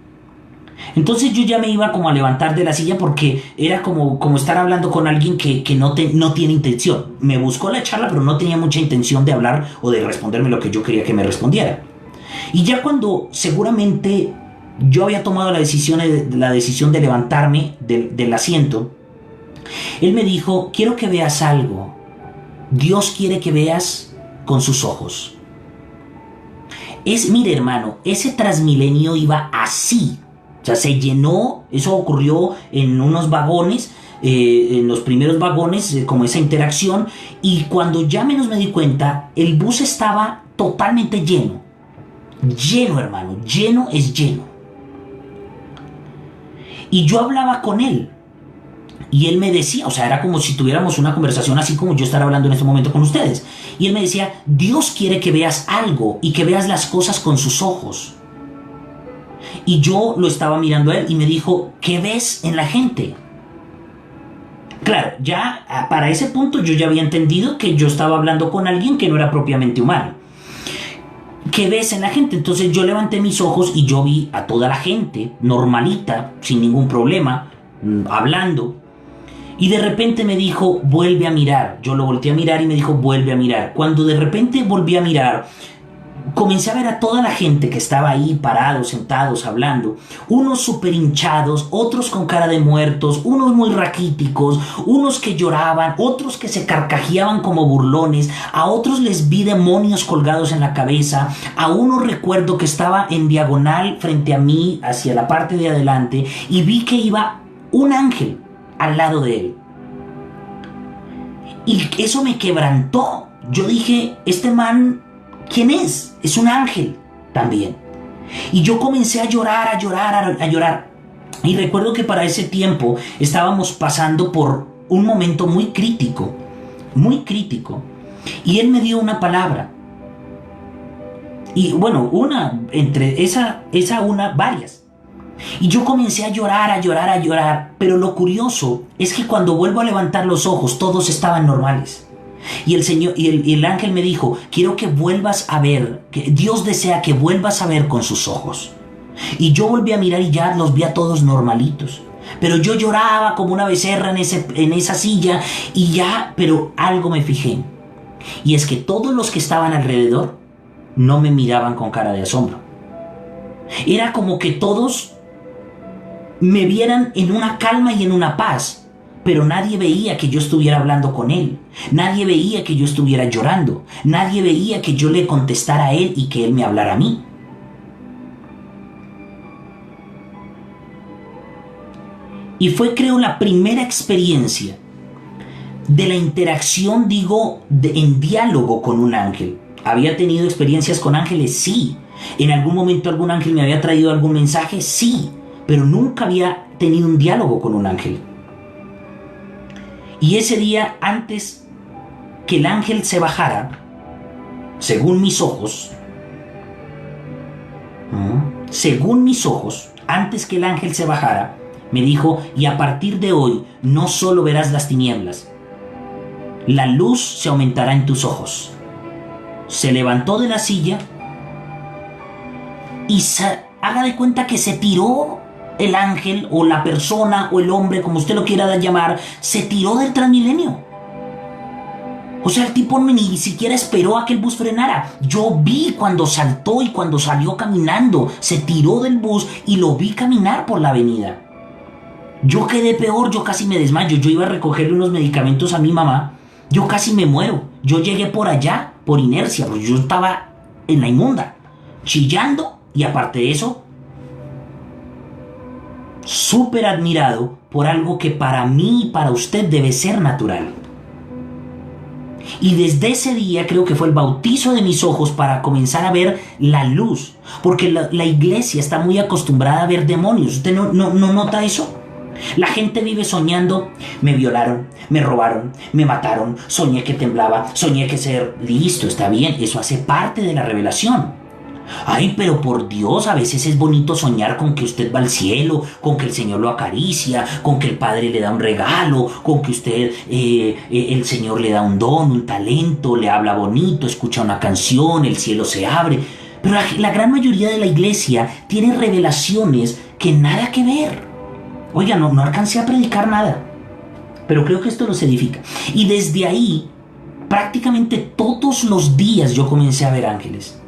Entonces yo ya me iba como a levantar de la silla porque era como estar hablando con alguien que no tiene intención. Me buscó la charla, pero no tenía mucha intención de hablar o de responderme lo que yo quería que me respondiera. Y ya cuando seguramente yo había tomado la decisión de levantarme del asiento, él me dijo, quiero que veas algo. Dios quiere que veas con sus ojos. Mire hermano, ese Transmilenio iba así. O sea, se llenó, eso ocurrió en unos vagones, en los primeros vagones, como esa interacción, y cuando ya menos me di cuenta, el bus estaba totalmente lleno. Lleno, hermano, lleno es lleno. Y yo hablaba con él, y él me decía, o sea, era como si tuviéramos una conversación así como yo estar hablando en este momento con ustedes. Y él me decía, Dios quiere que veas algo y que veas las cosas con sus ojos. Y yo lo estaba mirando a él y me dijo, ¿qué ves en la gente? Claro, ya para ese punto yo ya había entendido que yo estaba hablando con alguien que no era propiamente humano. ¿Qué ves en la gente? Entonces yo levanté mis ojos y yo vi a toda la gente normalita, sin ningún problema, hablando. Y de repente me dijo, vuelve a mirar. Yo lo volteé a mirar y me dijo, vuelve a mirar. Cuando de repente volví a mirar, comencé a ver a toda la gente que estaba ahí parados, sentados, hablando. Unos súper hinchados, otros con cara de muertos, unos muy raquíticos, unos que lloraban, otros que se carcajeaban como burlones. A otros les vi demonios colgados en la cabeza. A uno recuerdo que estaba en diagonal frente a mí, hacia la parte de adelante, y vi que iba un ángel al lado de él. Y eso me quebrantó. Yo dije, este man, ¿quién es? Es un ángel también. Y yo comencé a llorar, a llorar, a llorar. Y recuerdo que para ese tiempo estábamos pasando por un momento muy crítico, muy crítico. Y él me dio una palabra. Y bueno, entre esa varias. Y yo comencé a llorar, a llorar, a llorar. Pero lo curioso es que cuando vuelvo a levantar los ojos, todos estaban normales. Y el Señor y el ángel me dijo, quiero que vuelvas a ver, que Dios desea que vuelvas a ver con sus ojos. Y yo volví a mirar y ya los vi a todos normalitos. Pero yo lloraba como una becerra en esa silla y ya, pero algo me fijé. Y es que todos los que estaban alrededor no me miraban con cara de asombro. Era como que todos me vieran en una calma y en una paz, pero nadie veía que yo estuviera hablando con él, nadie veía que yo estuviera llorando, nadie veía que yo le contestara a él y que él me hablara a mí. Y fue, creo, la primera experiencia de la interacción, en diálogo con un ángel. ¿Había tenido experiencias con ángeles? Sí. ¿En algún momento algún ángel me había traído algún mensaje? Sí. Pero nunca había tenido un diálogo con un ángel. Y ese día, antes que el ángel se bajara, según mis ojos, antes que el ángel se bajara, me dijo, y a partir de hoy no solo verás las tinieblas, la luz se aumentará en tus ojos. Se levantó de la silla y haga de cuenta que se tiró el ángel o la persona o el hombre, como usted lo quiera llamar, se tiró del Transmilenio. O sea, el tipo ni siquiera esperó a que el bus frenara. Yo vi cuando saltó y cuando salió caminando, se tiró del bus y lo vi caminar por la avenida. Yo quedé peor, yo casi me desmayo. Yo iba a recogerle unos medicamentos a mi mamá. Yo casi me muero. Yo llegué por allá por inercia, porque yo estaba en la inmunda, chillando, y aparte de eso, súper admirado por algo que para mí y para usted debe ser natural. Y desde ese día creo que fue el bautizo de mis ojos para comenzar a ver la luz, porque la iglesia está muy acostumbrada a ver demonios. ¿Usted no nota eso? La gente vive soñando, me violaron, me robaron, me mataron, soñé que temblaba, soñé que listo, está bien, eso hace parte de la revelación. Ay, pero por Dios, a veces es bonito soñar con que usted va al cielo, con que el Señor lo acaricia, con que el Padre le da un regalo, con que el Señor le da un don, un talento, le habla bonito, escucha una canción, el cielo se abre. Pero la gran mayoría de la iglesia tiene revelaciones que nada que ver. Oiga, no alcancé a predicar nada, pero creo que esto los edifica. Y desde ahí, prácticamente todos los días yo comencé a ver ángeles.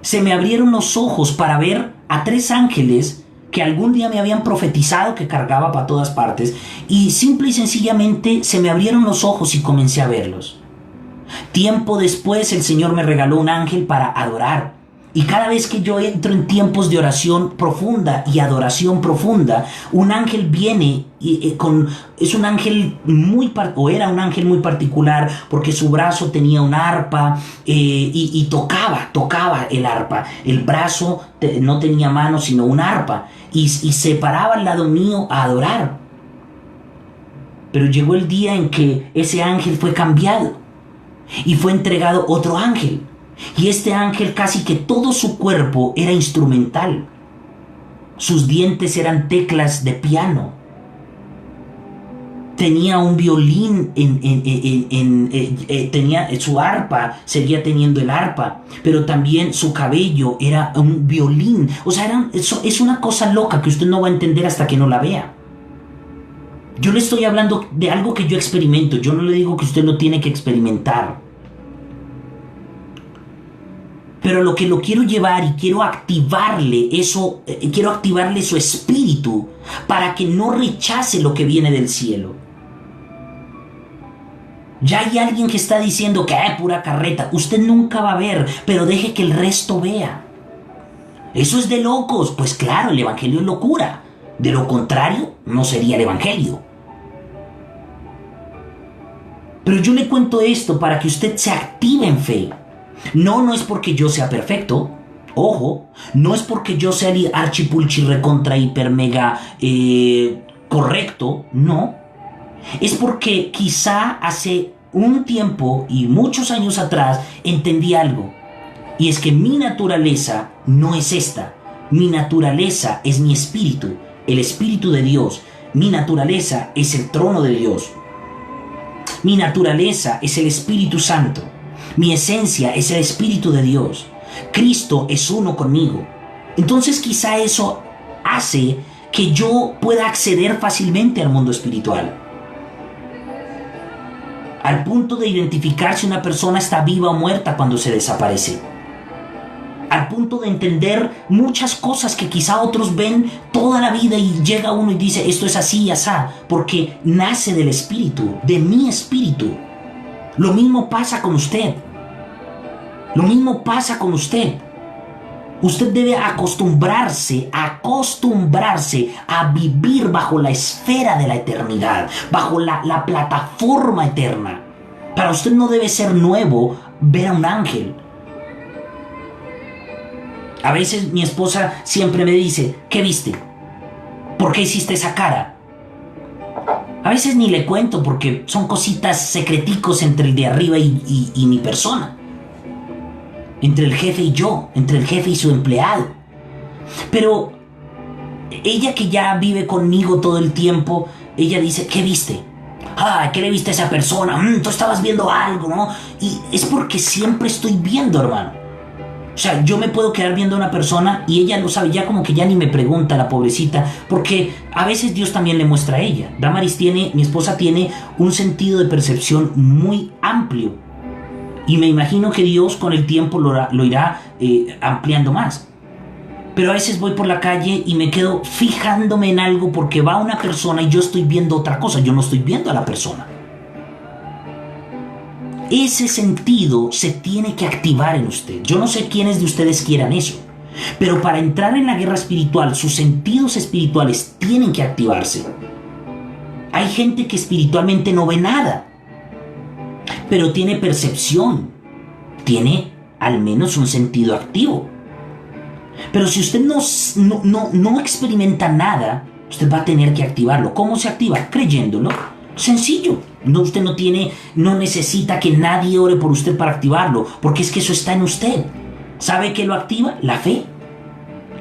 Se me abrieron los ojos para ver a 3 ángeles que algún día me habían profetizado que cargaba para todas partes, y simple y sencillamente se me abrieron los ojos y comencé a verlos. Tiempo después el Señor me regaló un ángel para adorar. Y cada vez que yo entro en tiempos de oración profunda y adoración profunda, un ángel viene es un ángel era un ángel muy particular, porque su brazo tenía un arpa y tocaba el arpa. El brazo no tenía manos sino un arpa, y se paraba al lado mío a adorar. Pero llegó el día en que ese ángel fue cambiado y fue entregado otro ángel. Y este ángel, casi que todo su cuerpo era instrumental. Sus dientes eran teclas de piano. tenía un violín, tenía su arpa, seguía teniendo el arpa, pero también su cabello era un violín. O sea, es una cosa loca que usted no va a entender hasta que no la vea. Yo le estoy hablando de algo que yo experimento, yo no le digo que usted lo tiene que experimentar. Pero lo que lo quiero llevar y quiero activarle eso, quiero activarle su espíritu para que no rechace lo que viene del cielo. Ya hay alguien que está diciendo que es pura carreta. Usted nunca va a ver, pero deje que el resto vea. Eso es de locos. Pues claro, el evangelio es locura. De lo contrario, no sería el evangelio. Pero yo le cuento esto para que usted se active en fe. No es porque yo sea perfecto. Ojo, no es porque yo sea el archipulchi recontra hiper mega correcto. No. Es porque quizá hace un tiempo y muchos años atrás entendí algo. Y es que mi naturaleza no es esta. Mi naturaleza es mi espíritu, el espíritu de Dios. Mi naturaleza es el trono de Dios. Mi naturaleza es el Espíritu Santo. Mi esencia es el Espíritu de Dios. Cristo es uno conmigo. Entonces quizá eso hace que yo pueda acceder fácilmente al mundo espiritual. Al punto de identificar si una persona está viva o muerta cuando se desaparece. Al punto de entender muchas cosas que quizá otros ven toda la vida y llega uno y dice esto es así y asá, porque nace del espíritu, de mi espíritu. Lo mismo pasa con usted. Lo mismo pasa con usted. Usted debe acostumbrarse a vivir bajo la esfera de la eternidad, bajo la plataforma eterna. Para usted no debe ser nuevo ver a un ángel. A veces mi esposa siempre me dice, ¿qué viste? ¿Por qué hiciste esa cara? A veces ni le cuento porque son cositas secreticos entre el de arriba y mi persona. Entre el jefe y yo, entre el jefe y su empleado. Pero ella que ya vive conmigo todo el tiempo, ella dice, ¿qué viste? ¿Qué le viste a esa persona? Tú estabas viendo algo, ¿no? Y es porque siempre estoy viendo, hermano. O sea, yo me puedo quedar viendo a una persona y ella lo sabe, ya como que ya ni me pregunta, la pobrecita, porque a veces Dios también le muestra a ella. Damaris mi esposa tiene un sentido de percepción muy amplio. Y me imagino que Dios con el tiempo lo irá ampliando más. Pero a veces voy por la calle y me quedo fijándome en algo porque va una persona y yo estoy viendo otra cosa. Yo no estoy viendo a la persona. Ese sentido se tiene que activar en usted. Yo no sé quiénes de ustedes quieran eso. Pero para entrar en la guerra espiritual, sus sentidos espirituales tienen que activarse. Hay gente que espiritualmente no ve nada, pero tiene percepción, tiene al menos un sentido activo. Pero si usted no experimenta nada, usted va a tener que activarlo. ¿Cómo se activa? Creyéndolo. Sencillo. Usted no necesita que nadie ore por usted para activarlo, porque es que eso está en usted. ¿Sabe qué lo activa? La fe.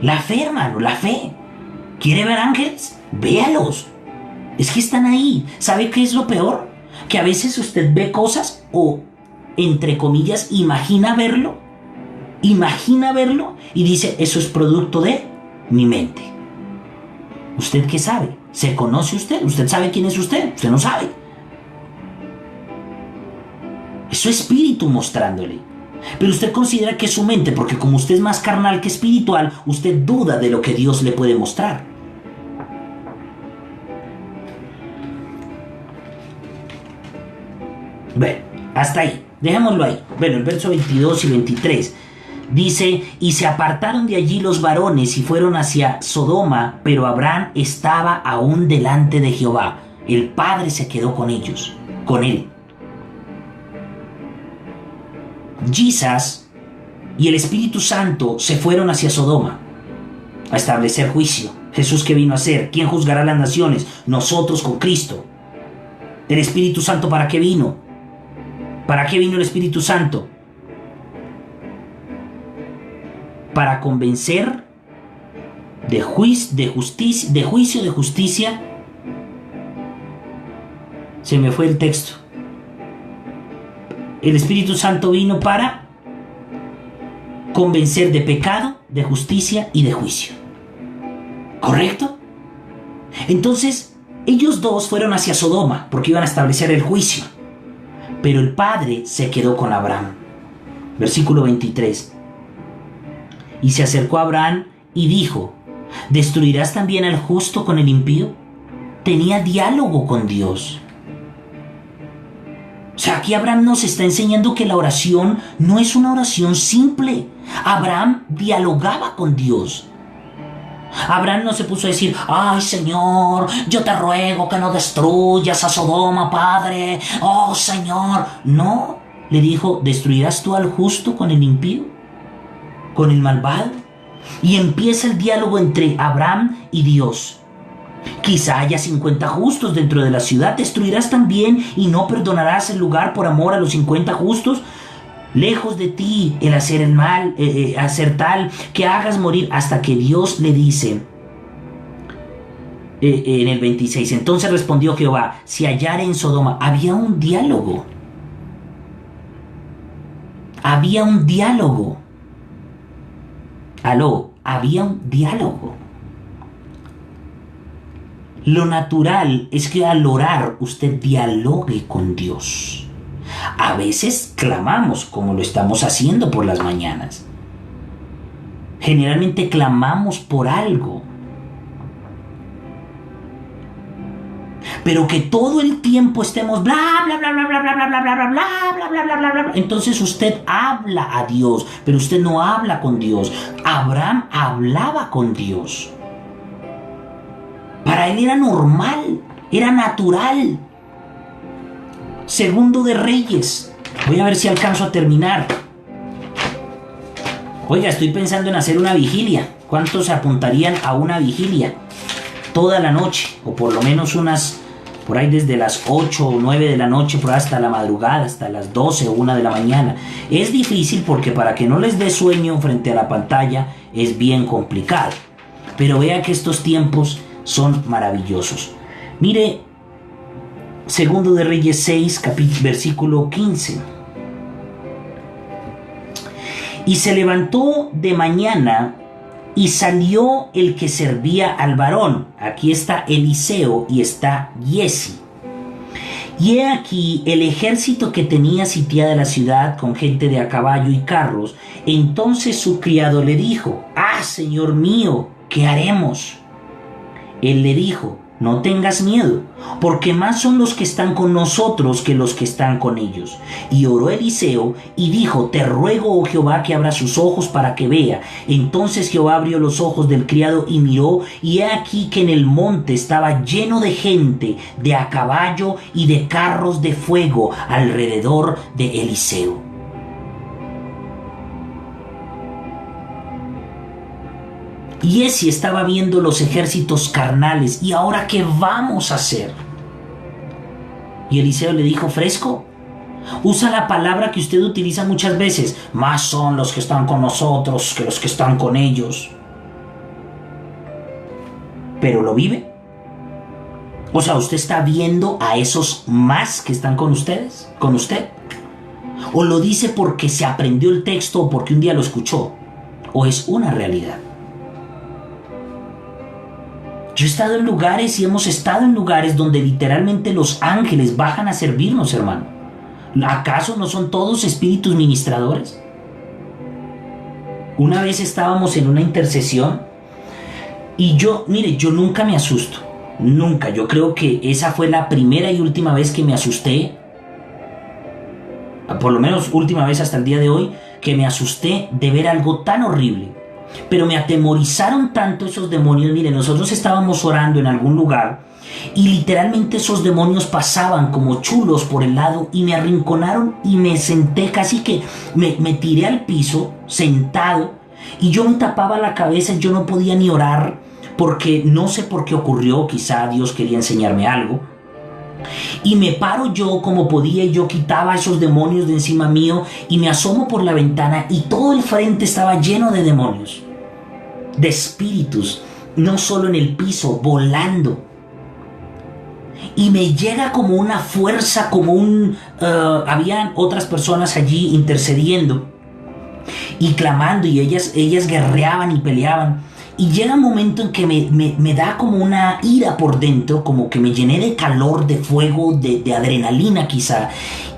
La fe, hermano, la fe. ¿Quiere ver ángeles? Véalos. Es que están ahí. ¿Sabe qué es lo peor? Que a veces usted ve cosas o, entre comillas, imagina verlo y dice, eso es producto de mi mente. ¿Usted qué sabe? ¿Se conoce usted? ¿Usted sabe quién es usted? Usted no sabe. Es su espíritu mostrándole. Pero usted considera que es su mente, porque como usted es más carnal que espiritual, usted duda de lo que Dios le puede mostrar. Bueno, hasta ahí. Dejémoslo ahí. Bueno, el verso 22 y 23 dice, y se apartaron de allí los varones y fueron hacia Sodoma, pero Abraham estaba aún delante de Jehová. El Padre se quedó con ellos, con él. Jesús y el Espíritu Santo se fueron hacia Sodoma a establecer juicio. Jesús, ¿qué vino a hacer? ¿Quién juzgará las naciones? Nosotros con Cristo. ¿El Espíritu Santo para qué vino? ¿Para qué vino el Espíritu Santo? Para convencer de juicio, de justicia Se me fue el texto. El Espíritu Santo vino para convencer de pecado, de justicia y de juicio. ¿Correcto? Entonces, ellos dos fueron hacia Sodoma porque iban a establecer el juicio. Pero el Padre se quedó con Abraham. Versículo 23. Y se acercó a Abraham y dijo: ¿destruirás también al justo con el impío? Tenía diálogo con Dios. O sea, aquí Abraham nos está enseñando que la oración no es una oración simple. Abraham dialogaba con Dios. Abraham no se puso a decir: ay, Señor, yo te ruego que no destruyas a Sodoma, Padre. Oh, Señor. No, le dijo: ¿destruirás tú al justo con el impío? ¿Con el malvado? Y empieza el diálogo entre Abraham y Dios. Quizá haya 50 justos dentro de la ciudad. ¿Destruirás también y no perdonarás el lugar por amor a los 50 justos? Lejos de ti el hacer el mal, hacer tal que hagas morir, hasta que Dios le dice en el 26: entonces respondió Jehová: si hallare en Sodoma. Había un diálogo. Había un diálogo. Aló, había un diálogo. Lo natural es que al orar usted dialogue con Dios. A veces clamamos, como lo estamos haciendo por las mañanas. Generalmente clamamos por algo. Pero que todo el tiempo estemos bla bla bla bla bla bla bla bla bla bla bla bla bla bla bla. Entonces usted habla a Dios, pero usted no habla con Dios. Abraham hablaba con Dios. Para él era normal, era natural. Segundo de Reyes. Voy a ver si alcanzo a terminar. Oiga, estoy pensando en hacer una vigilia. ¿Cuántos se apuntarían a una vigilia? Toda la noche, o por lo menos unas, por ahí desde las 8 o 9 de la noche, por hasta la madrugada, hasta las 12 o 1 de la mañana. Es difícil porque para que no les dé sueño frente a la pantalla es bien complicado. Pero vea que estos tiempos son maravillosos. Mire, Segundo de Reyes 6, versículo 15. Y se levantó de mañana y salió el que servía al varón. Aquí está Eliseo y está Giezi. Y he aquí el ejército que tenía sitiada la ciudad con gente de a caballo y carros. Entonces su criado le dijo: ah, señor mío, ¿qué haremos? Él le dijo: no tengas miedo, porque más son los que están con nosotros que los que están con ellos. Y oró Eliseo y dijo: te ruego, oh Jehová, que abra sus ojos para que vea. Entonces Jehová abrió los ojos del criado y miró, y he aquí que en el monte estaba lleno de gente, de a caballo y de carros de fuego alrededor de Eliseo. Giezi estaba viendo los ejércitos carnales. ¿Y ahora qué vamos a hacer? Y Eliseo le dijo: fresco. Usa la palabra que usted utiliza muchas veces: más son los que están con nosotros que los que están con ellos. ¿Pero lo vive? O sea, ¿usted está viendo a esos más que están con ustedes? ¿Con usted? ¿O lo dice porque se aprendió el texto o porque un día lo escuchó? ¿O es una realidad? Yo he estado en lugares y hemos estado en lugares donde literalmente los ángeles bajan a servirnos, hermano. ¿Acaso no son todos espíritus ministradores? Una vez estábamos en una intercesión y yo nunca me asusto. Nunca. Yo creo que esa fue la primera y última vez que me asusté. Por lo menos última vez hasta el día de hoy que me asusté de ver algo tan horrible. Pero me atemorizaron tanto esos demonios. Mire, nosotros estábamos orando en algún lugar y literalmente esos demonios pasaban como chulos por el lado y me arrinconaron y me senté, casi que me tiré al piso sentado, y yo me tapaba la cabeza. Yo no podía ni orar porque no sé por qué ocurrió. Quizá Dios quería enseñarme algo. Y me paro yo como podía y yo quitaba esos demonios de encima mío y me asomo por la ventana y todo el frente estaba lleno de demonios, de espíritus, no solo en el piso, volando. y me llega como una fuerza, como habían otras personas allí intercediendo y clamando, y ellas guerreaban y peleaban. Y llega un momento en que me da como una ira por dentro, como que me llené de calor, de fuego, de adrenalina quizá.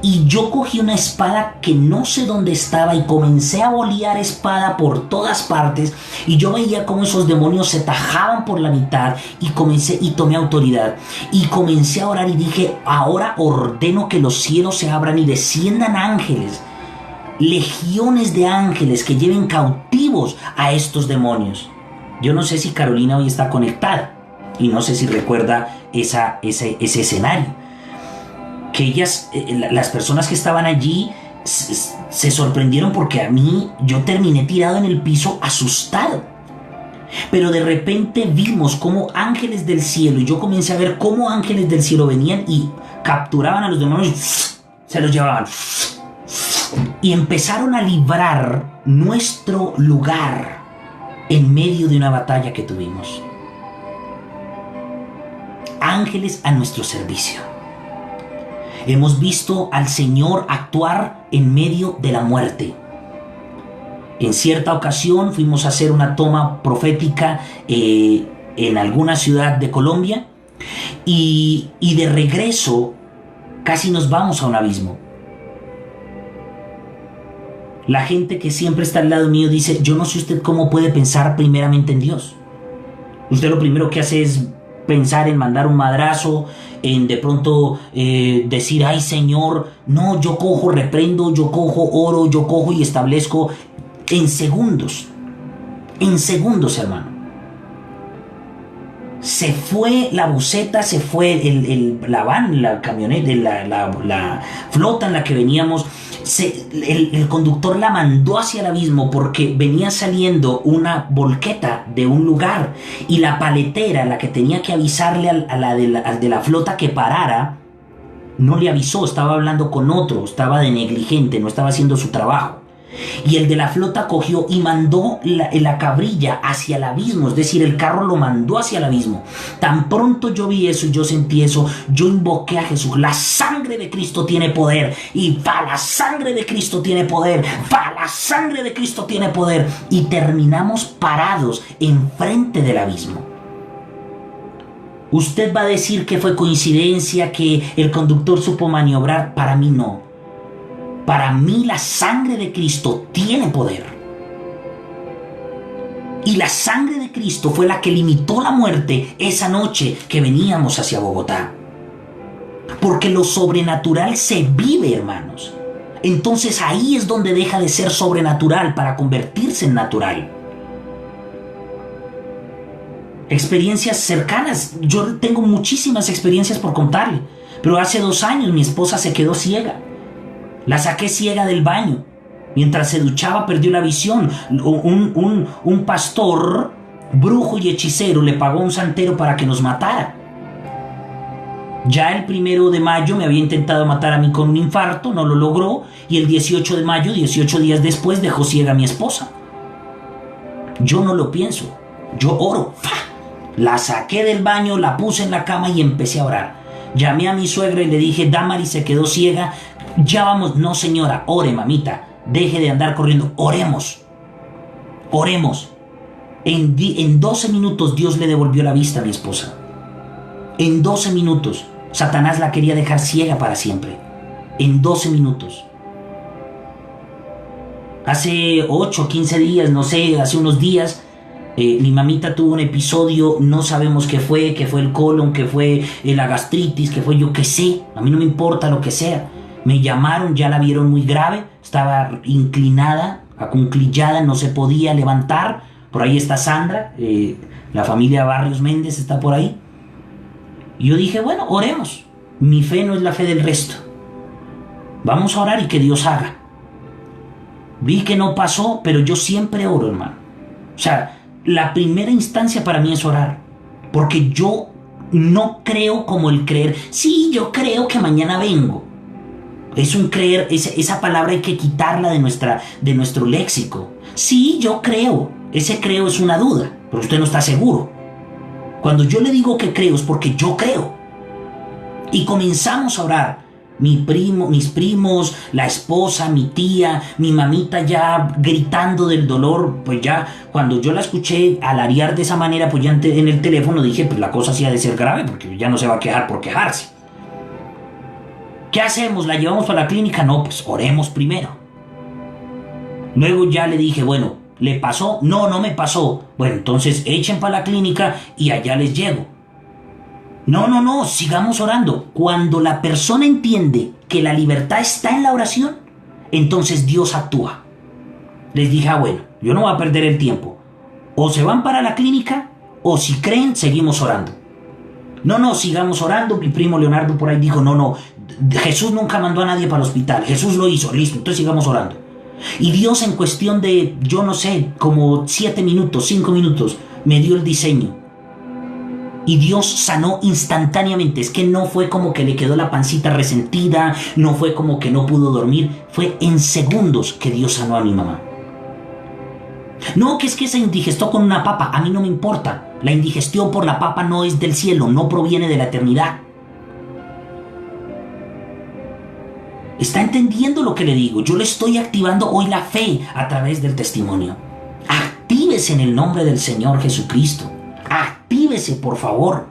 Y yo cogí una espada que no sé dónde estaba y comencé a bolear espada por todas partes. Y yo veía cómo esos demonios se tajaban por la mitad, y tomé autoridad. Y comencé a orar y dije: ahora ordeno que los cielos se abran y desciendan ángeles, legiones de ángeles que lleven cautivos a estos demonios. Yo no sé si Carolina hoy está conectada y no sé si recuerda ese escenario. Que ellas, las personas que estaban allí, se sorprendieron porque yo terminé tirado en el piso asustado. Pero de repente vimos cómo ángeles del cielo, y yo comencé a ver cómo ángeles del cielo venían y capturaban a los demonios y se los llevaban. Y empezaron a librar nuestro lugar en medio de una batalla que tuvimos. Ángeles a nuestro servicio. Hemos visto al Señor actuar en medio de la muerte. En cierta ocasión fuimos a hacer una toma profética en alguna ciudad de Colombia, y de regreso casi nos vamos a un abismo. La gente que siempre está al lado mío dice: yo no sé usted cómo puede pensar primeramente en Dios. Usted lo primero que hace es pensar en mandar un madrazo, en de pronto decir: ay Señor. No, yo cojo, reprendo, yo cojo, oro, yo cojo y establezco en segundos, hermano. Se fue la buseta, se fue la van, la camioneta, la flota en la que veníamos. El conductor la mandó hacia el abismo porque venía saliendo una volqueta de un lugar, y la paletera, la que tenía que avisarle al de la flota que parara, no le avisó, estaba hablando con otro, estaba de negligente, no estaba haciendo su trabajo. Y el de la flota cogió y mandó la cabrilla hacia el abismo, es decir, el carro lo mandó hacia el abismo. Tan pronto yo vi eso, yo sentí eso, yo invoqué a Jesús. La sangre de Cristo tiene poder, y la sangre de Cristo tiene poder, la sangre de Cristo tiene poder. Y terminamos parados enfrente del abismo. Usted va a decir que fue coincidencia, que el conductor supo maniobrar. Para mí no. Para mí la sangre de Cristo tiene poder. Y la sangre de Cristo fue la que limitó la muerte esa noche que veníamos hacia Bogotá. Porque lo sobrenatural se vive, hermanos. Entonces ahí es donde deja de ser sobrenatural para convertirse en natural. Experiencias cercanas. Yo tengo muchísimas experiencias por contarle. Pero hace 2 años mi esposa se quedó ciega. La saqué ciega del baño. Mientras se duchaba perdió la visión. Un pastor, brujo y hechicero, le pagó a un santero para que nos matara. Ya el 1 de mayo me había intentado matar a mí con un infarto, no lo logró. Y el 18 de mayo, 18 días después, dejó ciega a mi esposa. Yo no lo pienso. Yo oro. La saqué del baño, la puse en la cama y empecé a orar. Llamé a mi suegra y le dije: Damari se quedó ciega. Ya vamos. No, señora, ore, mamita. Deje de andar corriendo. Oremos. En 12 minutos Dios le devolvió la vista a mi esposa. En 12 minutos. Satanás la quería dejar ciega para siempre. En 12 minutos. Hace 8 o 15 días, no sé, hace unos días, mi mamita tuvo un episodio, no sabemos qué fue el colon, qué fue la gastritis, qué fue, yo qué sé. A mí no me importa lo que sea. Me llamaron, ya la vieron muy grave, estaba inclinada, acunclillada, no se podía levantar. Por ahí está Sandra, la familia Barrios Méndez está por ahí. Y yo dije: bueno, oremos. Mi fe no es la fe del resto. Vamos a orar y que Dios haga. Vi que no pasó, pero yo siempre oro, hermano. O sea, la primera instancia para mí es orar. Porque yo no creo como el creer. Sí, yo creo que mañana vengo. Es un creer, esa palabra hay que quitarla de nuestro léxico. Sí, yo creo. Ese creo es una duda, pero usted no está seguro. Cuando yo le digo que creo es porque yo creo. Y comenzamos a orar. Mi primo, mis primos, la esposa, mi tía, mi mamita ya gritando del dolor. Pues ya cuando yo la escuché alarear de esa manera, pues ya en el teléfono dije, pues la cosa sí ha de ser grave, porque ya no se va a quejar por quejarse. ¿Qué hacemos? ¿La llevamos para la clínica? No, pues oremos primero. Luego ya le dije, bueno, ¿le pasó? No, no me pasó. Bueno, entonces echen para la clínica y allá les llego. No, sigamos orando. Cuando la persona entiende que la libertad está en la oración, entonces Dios actúa. Les dije, bueno, yo no voy a perder el tiempo. O se van para la clínica, o si creen, seguimos orando. No, sigamos orando. Mi primo Leonardo por ahí dijo, no, Jesús nunca mandó a nadie para el hospital. Jesús lo hizo, listo, entonces sigamos orando. Y Dios en cuestión de, yo no sé, como 7 minutos, 5 minutos, me dio el diseño. Y Dios sanó instantáneamente. Es que no fue como que le quedó la pancita resentida, no fue como que no pudo dormir. Fue en segundos que Dios sanó a mi mamá. No, que es que se indigestó con una papa. A mí no me importa. La indigestión por la papa no es del cielo, no proviene de la eternidad. ¿Está entendiendo lo que le digo? Yo le estoy activando hoy la fe a través del testimonio. Actívese en el nombre del Señor Jesucristo. Actívese, por favor.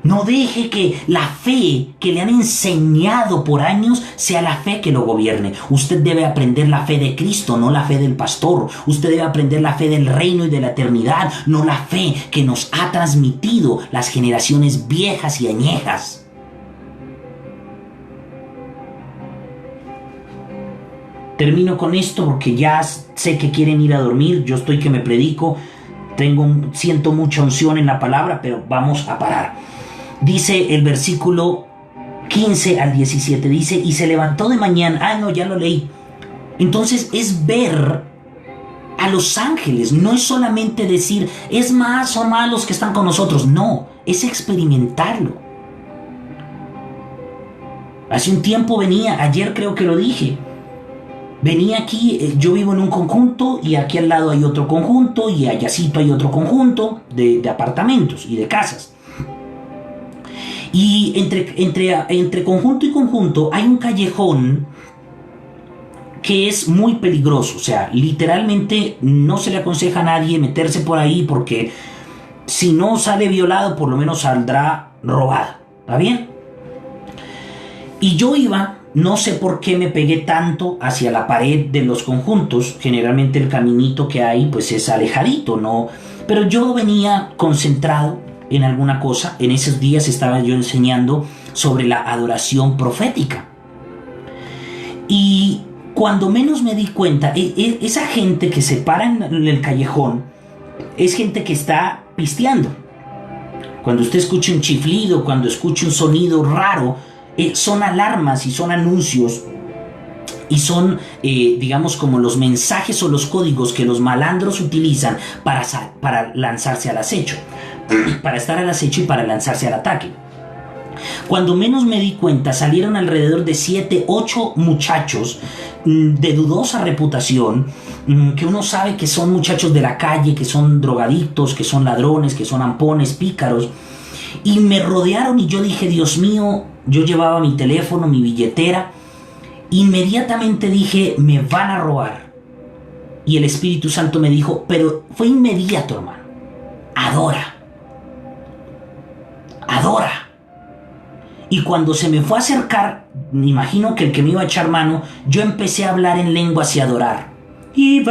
No deje que la fe que le han enseñado por años sea la fe que lo gobierne. Usted debe aprender la fe de Cristo, no la fe del pastor. Usted debe aprender la fe del reino y de la eternidad, no la fe que nos ha transmitido las generaciones viejas y añejas. Termino con esto porque ya sé que quieren ir a dormir. Yo estoy que me predico. Siento mucha unción en la palabra, pero vamos a parar. Dice el versículo 15 al 17, dice, y se levantó de mañana. No, ya lo leí. Entonces es ver a los ángeles. No es solamente decir, es más o malos que están con nosotros. No, es experimentarlo. Hace un tiempo venía, ayer creo que lo dije, venía aquí, yo vivo en un conjunto y aquí al lado hay otro conjunto y allácito hay otro conjunto de apartamentos y de casas. Y entre conjunto y conjunto hay un callejón que es muy peligroso. O sea, literalmente no se le aconseja a nadie meterse por ahí porque si no sale violado, por lo menos saldrá robado. ¿Está bien? Y yo iba... No sé por qué me pegué tanto hacia la pared de los conjuntos. Generalmente el caminito que hay pues es alejadito, ¿no? Pero yo venía concentrado en alguna cosa. En esos días estaba yo enseñando sobre la adoración profética. Y cuando menos me di cuenta, esa gente que se para en el callejón es gente que está pisteando. Cuando usted escucha un chiflido, cuando escucha un sonido raro, son alarmas y son anuncios y son, digamos, como los mensajes o los códigos que los malandros utilizan para lanzarse al acecho, para estar al acecho y para lanzarse al ataque. Cuando menos me di cuenta, salieron alrededor de 7, 8 muchachos de dudosa reputación, que uno sabe que son muchachos de la calle, que son drogadictos, que son ladrones, que son ampones, pícaros, y me rodearon y yo dije, Dios mío. Yo llevaba mi teléfono, mi billetera. Inmediatamente dije, me van a robar. Y el Espíritu Santo me dijo, pero fue inmediato, hermano. Adora. Y cuando se me fue a acercar, me imagino que el que me iba a echar mano, yo empecé a hablar en lenguas y a adorar. Y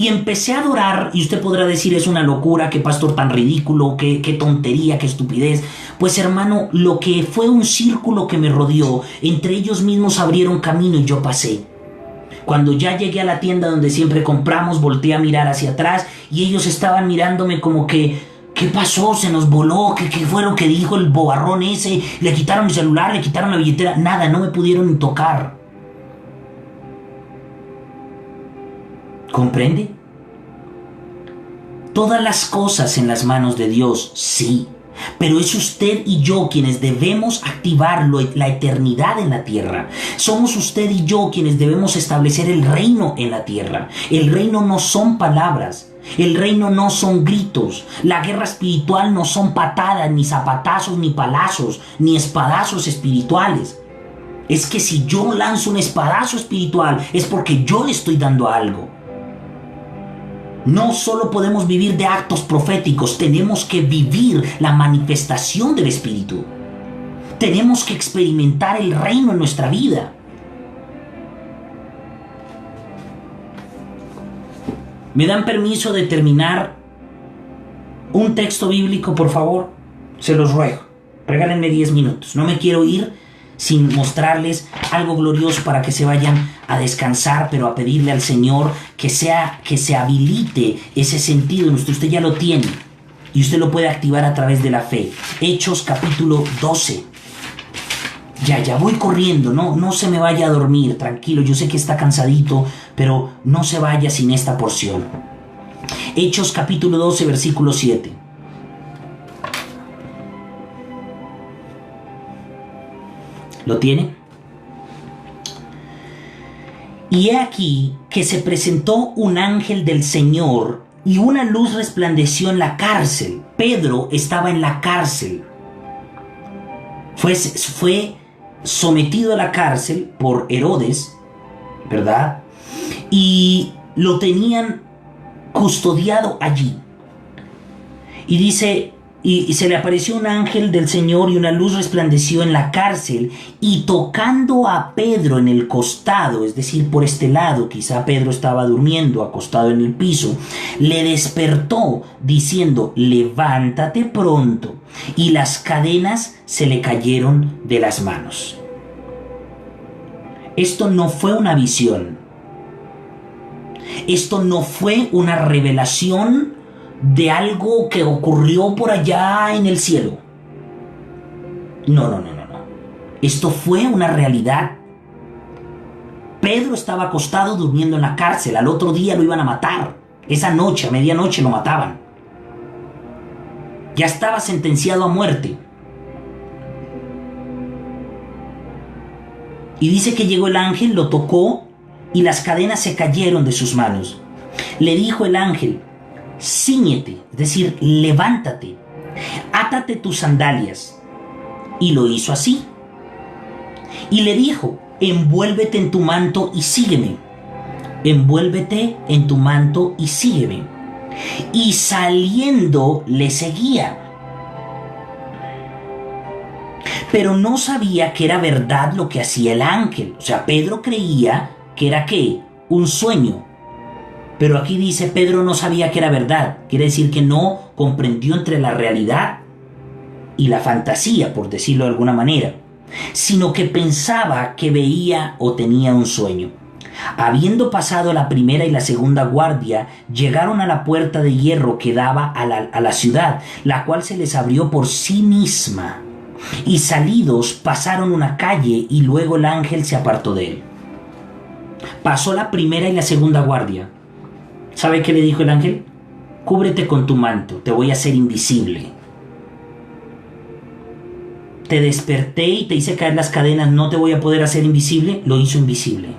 empecé a adorar, y usted podrá decir, es una locura, qué pastor tan ridículo, qué tontería, qué estupidez. Pues hermano, lo que fue un círculo que me rodeó, entre ellos mismos abrieron camino y yo pasé. Cuando ya llegué a la tienda donde siempre compramos, volteé a mirar hacia atrás y ellos estaban mirándome como que, ¿qué pasó? ¿Se nos voló? ¿Qué fue lo que dijo el bobarrón ese? Le quitaron mi celular, le quitaron la billetera, nada, no me pudieron ni tocar. ¿Comprende? Todas las cosas en las manos de Dios, sí, pero es usted y yo quienes debemos activar la eternidad en la tierra. Somos usted y yo quienes debemos establecer el reino en la tierra. El reino no son palabras. El reino no son gritos. La guerra espiritual no son patadas, ni zapatazos, ni palazos, ni espadazos espirituales. Es que si yo lanzo un espadazo espiritual es porque yo le estoy dando algo. No solo podemos vivir de actos proféticos, tenemos que vivir la manifestación del Espíritu. Tenemos que experimentar el reino en nuestra vida. ¿Me dan permiso de terminar un texto bíblico, por favor? Se los ruego. Regálenme 10 minutos. No me quiero ir sin mostrarles algo glorioso para que se vayan a descansar, pero a pedirle al Señor que se habilite ese sentido en usted. Usted ya lo tiene y usted lo puede activar a través de la fe. Hechos capítulo 12. Ya voy corriendo, no se me vaya a dormir, tranquilo, yo sé que está cansadito, pero no se vaya sin esta porción. Hechos capítulo 12, versículo 7. ¿Lo tiene? Y he aquí que se presentó un ángel del Señor y una luz resplandeció en la cárcel. Pedro estaba en la cárcel. Fue sometido a la cárcel por Herodes, ¿verdad? Y lo tenían custodiado allí. Y dice, y se le apareció un ángel del Señor y una luz resplandeció en la cárcel, y tocando a Pedro en el costado, es decir, por este lado, quizá Pedro estaba durmiendo acostado en el piso, le despertó diciendo: levántate pronto. Y las cadenas se le cayeron de las manos. Esto no fue una visión. Esto no fue una revelación de algo que ocurrió por allá en el cielo. No. Esto fue una realidad. Pedro estaba acostado durmiendo en la cárcel. Al otro día lo iban a matar. Esa noche, a medianoche, lo mataban. Ya estaba sentenciado a muerte. Y dice que llegó el ángel, lo tocó y las cadenas se cayeron de sus manos. Le dijo el ángel: cíñete, es decir, levántate, átate tus sandalias. Y lo hizo así. Y le dijo: envuélvete en tu manto y sígueme. Envuélvete en tu manto y sígueme. Y saliendo le seguía. Pero no sabía que era verdad lo que hacía el ángel. O sea, Pedro creía que era ¿qué? Un sueño. Pero aquí dice, Pedro no sabía que era verdad. Quiere decir que no comprendió entre la realidad y la fantasía, por decirlo de alguna manera, sino que pensaba que veía o tenía un sueño. Habiendo pasado la primera y la segunda guardia, llegaron a la puerta de hierro que daba a la ciudad, la cual se les abrió por sí misma. Y salidos pasaron una calle y luego el ángel se apartó de él. Pasó la primera y la segunda guardia. ¿Sabe qué le dijo el ángel? Cúbrete con tu manto, te voy a hacer invisible. Te desperté y te hice caer las cadenas, no te voy a poder hacer invisible. Lo hizo invisible.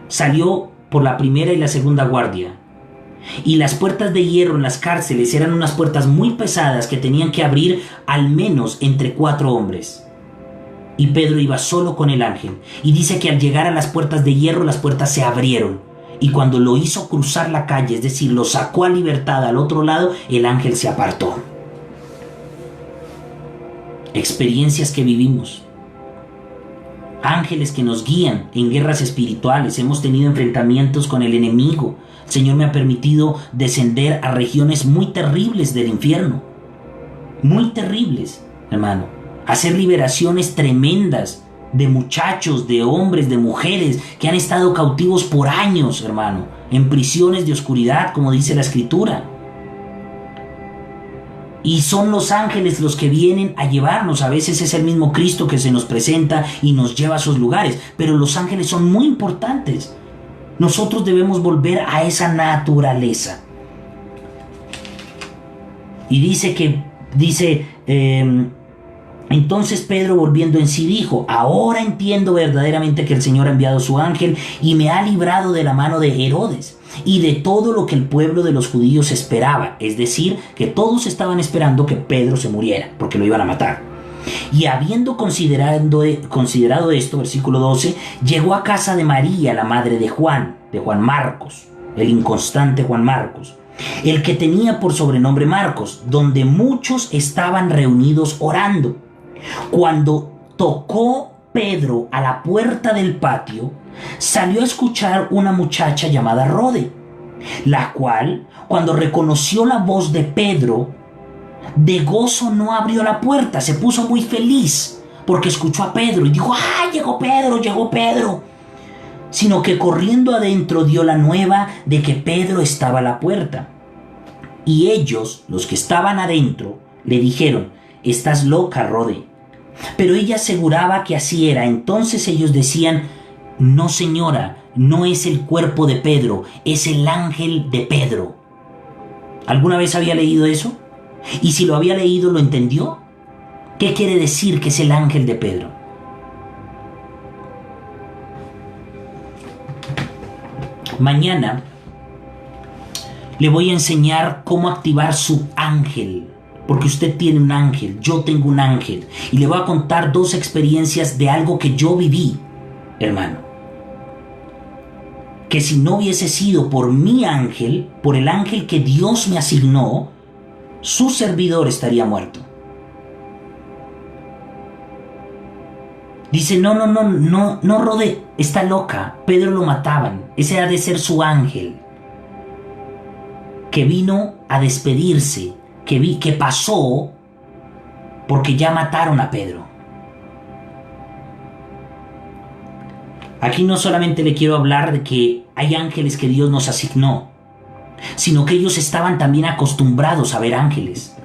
Salió por la primera y la segunda guardia. Y las puertas de hierro en las cárceles eran unas puertas muy pesadas que tenían que abrir al menos entre 4 hombres. Y Pedro iba solo con el ángel. Y dice que al llegar a las puertas de hierro, las puertas se abrieron. Y cuando lo hizo cruzar la calle, es decir, lo sacó a libertad al otro lado, el ángel se apartó. Experiencias que vivimos. Ángeles que nos guían en guerras espirituales. Hemos tenido enfrentamientos con el enemigo. El Señor me ha permitido descender a regiones muy terribles del infierno. Muy terribles, hermano. Hacer liberaciones tremendas de muchachos, de hombres, de mujeres que han estado cautivos por años, hermano. En prisiones de oscuridad, como dice la Escritura. Y son los ángeles los que vienen a llevarnos. A veces es el mismo Cristo que se nos presenta y nos lleva a esos lugares. Pero los ángeles son muy importantes. Nosotros debemos volver a esa naturaleza. Y dice Entonces Pedro, volviendo en sí, dijo: ahora entiendo verdaderamente que el Señor ha enviado su ángel y me ha librado de la mano de Herodes y de todo lo que el pueblo de los judíos esperaba. Es decir, que todos estaban esperando que Pedro se muriera, porque lo iban a matar. Y habiendo considerado esto, versículo 12, llegó a casa de María, la madre de Juan Marcos, el inconstante Juan Marcos, el que tenía por sobrenombre Marcos, donde muchos estaban reunidos orando. Cuando tocó Pedro a la puerta del patio, salió a escuchar una muchacha llamada Rode, la cual, cuando reconoció la voz de Pedro, de gozo no abrió la puerta, se puso muy feliz porque escuchó a Pedro y dijo: ¡ah, llegó Pedro! Sino que corriendo adentro dio la nueva de que Pedro estaba a la puerta. Y ellos, los que estaban adentro, le dijeron: estás loca, Rode. Pero ella aseguraba que así era. Entonces ellos decían: no, señora, no es el cuerpo de Pedro, es el ángel de Pedro. ¿Alguna vez había leído eso? Y si lo había leído, ¿lo entendió? ¿Qué quiere decir que es el ángel de Pedro? Mañana le voy a enseñar cómo activar su ángel, porque usted tiene un ángel, yo tengo un ángel, y le voy a contar 2 experiencias de algo que yo viví, hermano. Que si no hubiese sido por mi ángel, por el ángel que Dios me asignó, su servidor estaría muerto. Dice: no, Rode, está loca. Pedro lo mataban. Ese ha de ser su ángel, que vino a despedirse, que pasó porque ya mataron a Pedro. Aquí no solamente le quiero hablar de que hay ángeles que Dios nos asignó, sino que ellos estaban también acostumbrados a ver ángeles.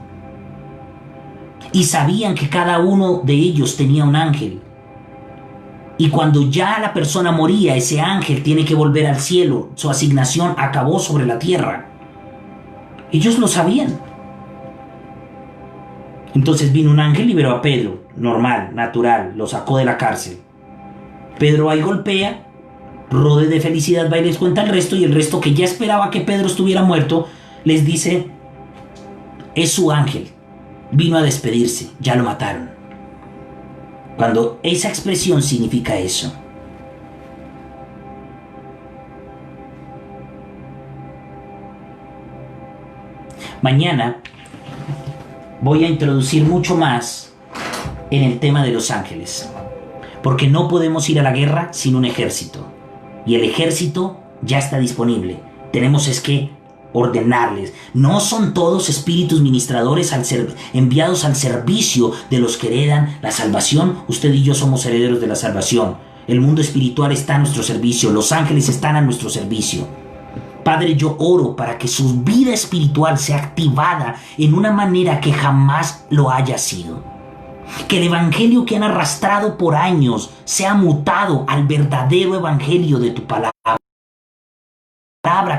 Y sabían que cada uno de ellos tenía un ángel. Y cuando ya la persona moría, ese ángel tiene que volver al cielo. Su asignación acabó sobre la tierra. Ellos lo sabían. Entonces vino un ángel y liberó a Pedro. Normal, natural, lo sacó de la cárcel. Pedro ahí golpea. Rode de felicidad va y les cuenta el resto, y el resto, que ya esperaba que Pedro estuviera muerto, les dice: es su ángel, vino a despedirse, ya lo mataron. Cuando esa expresión significa eso. Mañana voy a introducir mucho más en el tema de los ángeles, porque no podemos ir a la guerra sin un ejército. Y el ejército ya está disponible. Tenemos es que ordenarles. No son todos espíritus ministradores enviados al servicio de los que heredan la salvación. Usted y yo somos herederos de la salvación. El mundo espiritual está a nuestro servicio. Los ángeles están a nuestro servicio. Padre, yo oro para que su vida espiritual sea activada en una manera que jamás lo haya sido. Que el evangelio que han arrastrado por años sea mutado al verdadero evangelio de tu palabra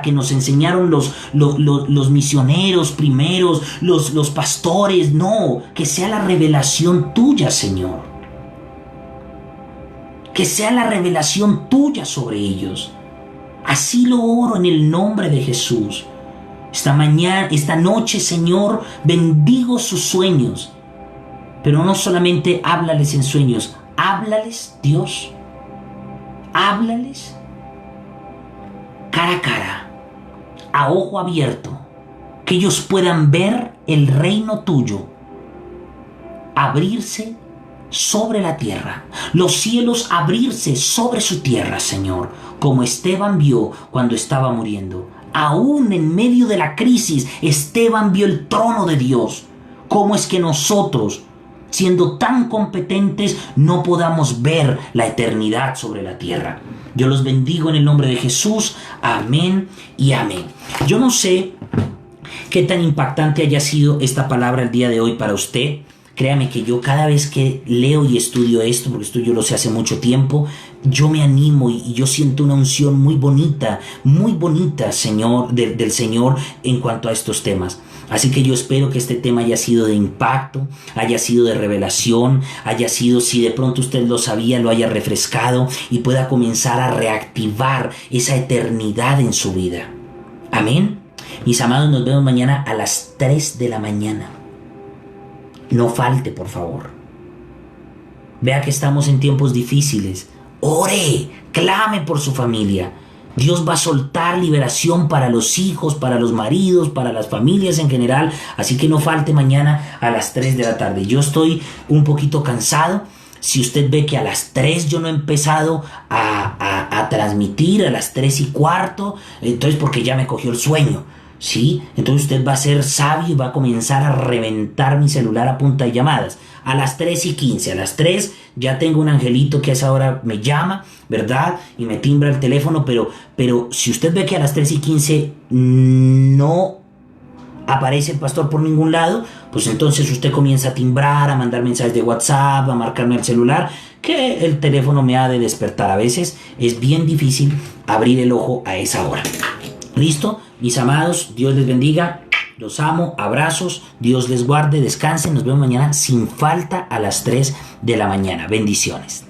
que nos enseñaron los misioneros primeros, los pastores. No, que sea la revelación tuya, Señor. Que sea la revelación tuya sobre ellos. Así lo oro en el nombre de Jesús. Esta noche, Señor, bendigo sus sueños. Pero no solamente háblales en sueños, háblales, Dios, háblales cara a cara, a ojo abierto, que ellos puedan ver el reino tuyo abrirse sobre la tierra, los cielos abrirse sobre su tierra, Señor, como Esteban vio cuando estaba muriendo. Aún en medio de la crisis, Esteban vio el trono de Dios. ¿Cómo es que nosotros, siendo tan competentes, no podamos ver la eternidad sobre la tierra? Yo los bendigo en el nombre de Jesús. Amén y amén. Yo no sé qué tan impactante haya sido esta palabra el día de hoy para usted. Créame que yo cada vez que leo y estudio esto, porque esto yo lo sé hace mucho tiempo, yo me animo y yo siento una unción muy bonita, Señor, del Señor en cuanto a estos temas. Así que yo espero que este tema haya sido de impacto, haya sido de revelación, haya sido, si de pronto usted lo sabía, lo haya refrescado y pueda comenzar a reactivar esa eternidad en su vida. Amén. Mis amados, nos vemos mañana a las 3 de la mañana. No falte, por favor. Vea que estamos en tiempos difíciles. Ore, clame por su familia. Dios va a soltar liberación para los hijos, para los maridos, para las familias en general. Así que no falte mañana a las 3 de la tarde. Yo estoy un poquito cansado. Si usted ve que a las 3 yo no he empezado a transmitir, a las 3:15, entonces porque ya me cogió el sueño, ¿sí? Entonces usted va a ser sabio y va a comenzar a reventar mi celular a punta de llamadas. A las 3:15, a las 3 ya tengo un angelito que a esa hora me llama, ¿verdad? Y me timbra el teléfono, pero si usted ve que a las 3:15 no aparece el pastor por ningún lado, pues entonces usted comienza a timbrar, a mandar mensajes de WhatsApp, a marcarme el celular, que el teléfono me ha de despertar. A veces es bien difícil abrir el ojo a esa hora. ¿Listo? Mis amados, Dios les bendiga, los amo, abrazos, Dios les guarde, descansen, nos vemos mañana sin falta a las 3 de la mañana. Bendiciones.